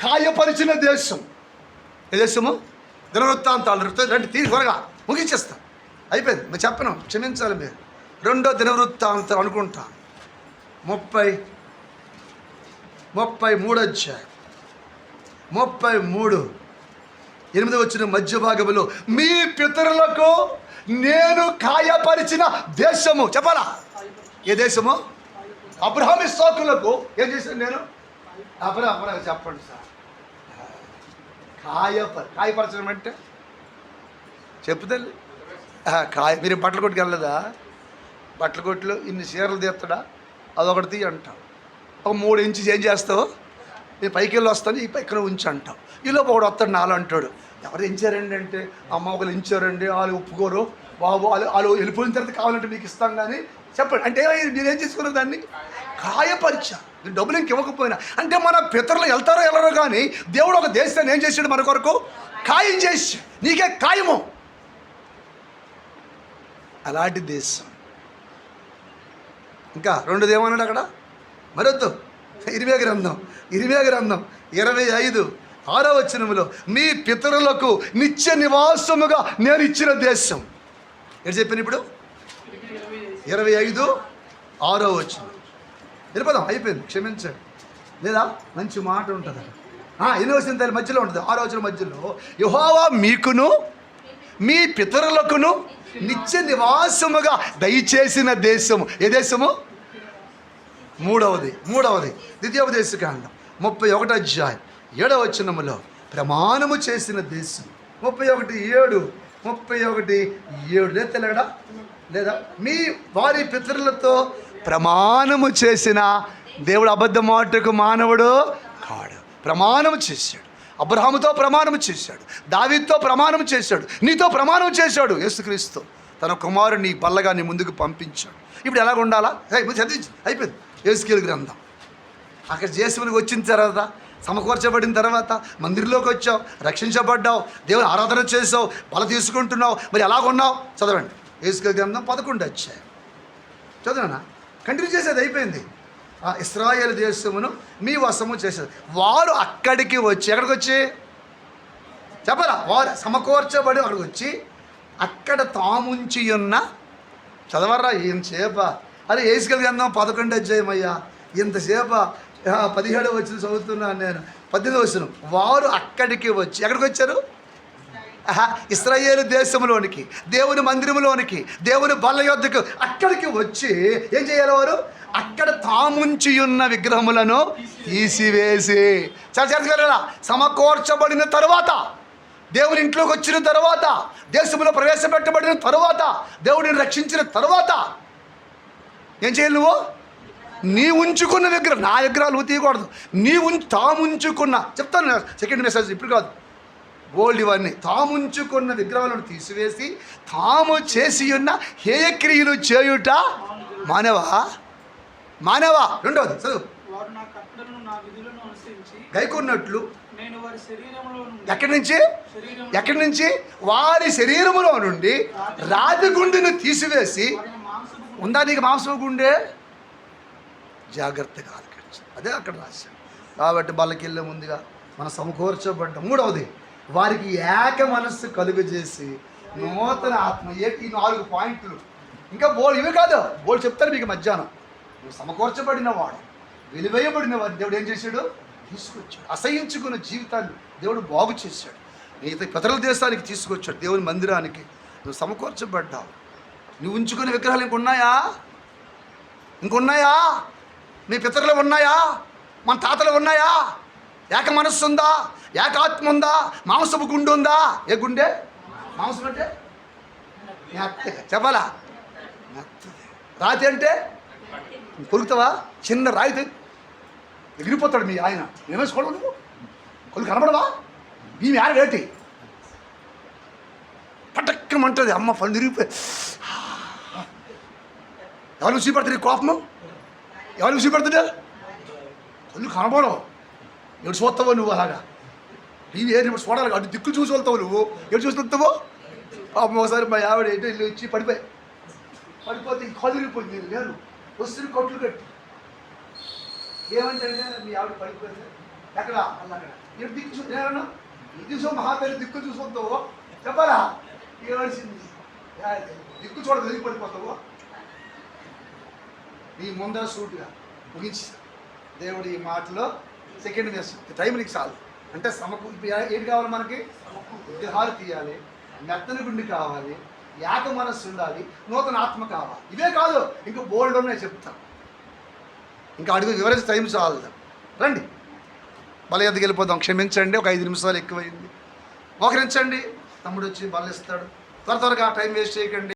కాయపరిచిన దేశం. ఏ దేశము? దినవృత్తాంతాలు. రండి త్వరగా ముగించేస్తా, అయిపోయింది. మీరు చెప్పను, క్షమించాలి మీరు. 2వ దినవృత్తాంతం అనుకుంటా 33వ అధ్యాయం 33:8 వచ్చిన మధ్య భాగంలో, మీ పితరులకు నేను కాయపరిచిన దేశము చెప్పాలా? ఏ దేశము? అబ్రహాము ఇస్సాకులకు ఏం చేశాను నేను? అబ్రహాము చెప్పండి సార్. కాయపరచడం అంటే చెప్పుతల్లి మీరు బట్టల కొట్టుకు వెళ్ళదా? బట్టల కొట్టులో ఇన్ని చీరలు తీస్తాడా? అదొకటి తీయ అంటాం. ఒక 3 ఇంచెస్ ఏం చేస్తావు, నేను పైకి వెళ్ళి వస్తాను, ఈ పైకి ఉంచి అంటావు. ఈలోపు ఒకడు వస్తాడు నాలో అంటాడు, ఎవరు ఎంచారండి అంటే, అమ్మ ఒకరు ఎంచారండి, వాళ్ళు ఒప్పుకోరు బాబు, వాళ్ళు వెళ్ళిపోయిన తర్వాత కావాలంటే మీకు ఇస్తాం కానీ చెప్పండి అంటే మీరేం చేసుకున్నారు, దాన్ని కాయపరిచా. డబ్బులు ఇంక ఇవ్వకపోయినా అంటే మన పితరులు వెళ్తారో వెళ్ళరో కానీ దేవుడు ఒక దేశాన్ని ఏం చేసాడు మన కొరకు, ఖాయం చేసి నీకే ఖాయము. అలాంటి దేశం. ఇంకా రెండోది ఏమన్నాడు అక్కడ, మరొద్దు. ఇరిమియా గ్రంథం 25:6 మీ పితరులకు నిత్య నివాసముగా నేను ఇచ్చిన దేశం. ఏం చెప్పాను ఇప్పుడు, 25:6 వెళ్ళిపోదాం, అయిపోయింది, క్షమించండి. లేదా మంచి మాట ఉంటుంది, 8వ మధ్యలో ఉంటుంది, 6వ మధ్యలో, యెహోవా మీకును మీ పితరులకును నిత్య నివాసముగా దయచేసిన దేశము. ఏ దేశము? మూడవది ద్వితీయోపదేశకాండం 31:7 ప్రమాణము చేసిన దేశం. 31:7 తెలియడా లేదా, మీ వారి పితరులతో ప్రమాణము చేసిన దేవుడు అబద్ధ మాటకు మానవుడు కాడు. ప్రమాణం చేశాడు, అబ్రహాముతో ప్రమాణం చేశాడు, దావీదుతో ప్రమాణం చేశాడు, నీతో ప్రమాణం చేశాడు. యేసుక్రీస్తు తన కుమారుని బల్లగా నీ ముందుకు పంపించాడు. ఇప్పుడు ఎలాగ ఉండాలా, చదివించి అయిపోయింది. యేసుకేలు గ్రంథం అక్కడ దేశంలోకి వచ్చిన తర్వాత, సమకూర్చబడిన తర్వాత మందిరంలోకి వచ్చావు, రక్షించబడ్డావు, దేవుని ఆరాధన చేసావు, బల తీసుకుంటున్నావు, మరి ఎలాగున్నావు చదవండి. యేసుకేలు గ్రంథం 11 చదవనా, కంటిన్యూ చేసేది అయిపోయింది. ఇశ్రాయేలు దేశమును మీ వశము చేసేది. వారు అక్కడికి వచ్చి, ఎక్కడికి వచ్చి చెప్పరా, వారు సమకూర్చబడి అక్కడికి వచ్చి అక్కడ తాముంచి ఉన్న, చదవర్రా ఏం చేప, అరే యేసుకేలు గ్రంథం 11 ఇంతసేప 17 చదువుతున్నాను నేను. 18 వారు అక్కడికి వచ్చి, ఎక్కడికి వచ్చారు, ఇశ్రాయేలు దేశంలోనికి, దేవుని మందిరంలోనికి, దేవుని బల్ల యొద్దకు అక్కడికి వచ్చి ఏం చేయాలి, వారు అక్కడ తాముంచి ఉన్న విగ్రహములను తీసివేసి, చర్చగా సమకూర్చబడిన తర్వాత, దేవుని ఇంట్లోకి వచ్చిన తర్వాత, దేశంలో ప్రవేశపెట్టబడిన తర్వాత, దేవుడిని రక్షించిన తర్వాత ఏం చేయాలి, నువ్వు నీ ఉంచుకున్న విగ్రహం, నా విగ్రహాలు నువ్వు తీయకూడదు, తాముంచుకున్న, చెప్తాను సెకండ్ మెసేజ్ ఇప్పుడు కాదు, గోల్డ్ ఇవన్నీ తాముంచుకున్న విగ్రహాలను తీసివేసి తాము చేసి ఉన్న హేయక్రియలు చేయుట మానవా. రెండవది చదువు, గైకొన్నట్లు ఎక్కడి నుంచి వారి శరీరములో నుండి రాతి గుండెను తీసివేసి, ఉందా నీకు మాంసం గుండె, జాగ్రత్తగా ఆలకించు. అదే అక్కడ రాశాడు. కాబట్టి బల్లకెళ్ళే ముందుగా మనం సమకూర్చబడ్డం. మూడవది వారికి ఏక మనస్సు కలుగు చేసి నూతన ఆత్మ. ఈ 4 పాయింట్లు ఇంకా ఇవే కాదు, చెప్తారు మీకు మధ్యాహ్నం. నువ్వు సమకూర్చబడిన వాడు, వెలివేయబడిన వాడు దేవుడు ఏం చేశాడు, తీసుకొచ్చాడు. అసహించుకున్న జీవితాన్ని దేవుడు బాగు చేశాడు. నీతో పితరుల దేశానికి తీసుకొచ్చాడు, దేవుని మందిరానికి. నువ్వు సమకూర్చబడ్డావు. నువ్వు ఉంచుకునే విగ్రహాలు ఇంకున్నాయా, నీ పితరులు ఉన్నాయా, మన తాతలు ఉన్నాయా, ఏక మనస్సు ఉందా, ఏకాత్మ ఉందా, మాంసపు గుండె ఉందా. ఏ గుండె, మాంసం అంటే మెత్తగా చెప్పాలా, మెత్తది. రాతి అంటే కొరుకుతావా, చిన్న రాయితే ఎగిరిపోతాడు మీ ఆయన. ఏమేసుకోవడం నువ్వు, కొలు కనబడవా, మీ ఆయన రేటి పటక్కమంటుంది, అమ్మ పని తిరిగిపోయి. ఎవరు చూపెడతాడు ఈ కోపము, ఎవరు చూపెడుతుంటే కళ్ళు కనబడవు. ఎటు చూస్తావో నువ్వు, అలాగా నేను ఏది చూడాలి, అటు దిక్కులు చూసి వెళ్తావు నువ్వు, ఎటు చూసి వెళ్తావో. పాపం ఒకసారి మా ఆవిడ ఏంటో ఇల్లు వచ్చి పడిపోతే కళ్ళు తిరిగిపోయింది. నేను లేను, వస్తున్న కొట్లు కట్టి ఏమంటే మీ ఆవిడ పడిపోయింది, ఎక్కడ అలాగా ఎటు దిక్కు చూ, ఏమన్నా ఇది చూసో మహాతల్లి దిక్కు చూసి వస్తావో చెప్పాలా, ఏమడిసింది దిక్కు చూడ తిరిగి పడిపోతావో. నీ ముందర సూటుగా ముగించి దేవుడు ఈ మాటలో సెకండ్ మెసేజ్ టైం నీకు చాలు. అంటే ఏది కావాలి మనకి, విగ్రహాలు తీయాలి, మెత్తని గుండి కావాలి, ఏక మనస్సు ఉండాలి, నూతన ఆత్మ కావాలి. ఇవే కాదు, ఇంకా బోల్డ్ ఉన్నాయి చెప్తాను. ఇంకా అడుగు వివరించి టైం చాలు. రండి బల ఎద్దకు వెళ్ళిపోదాం. క్షమించండి, ఒక 5 నిమిషాలు ఎక్కువైంది. మోకరించండి, తమ్ముడు వచ్చి బల ఇస్తాడు. త్వరగా టైం వేస్ట్ చేయకండి.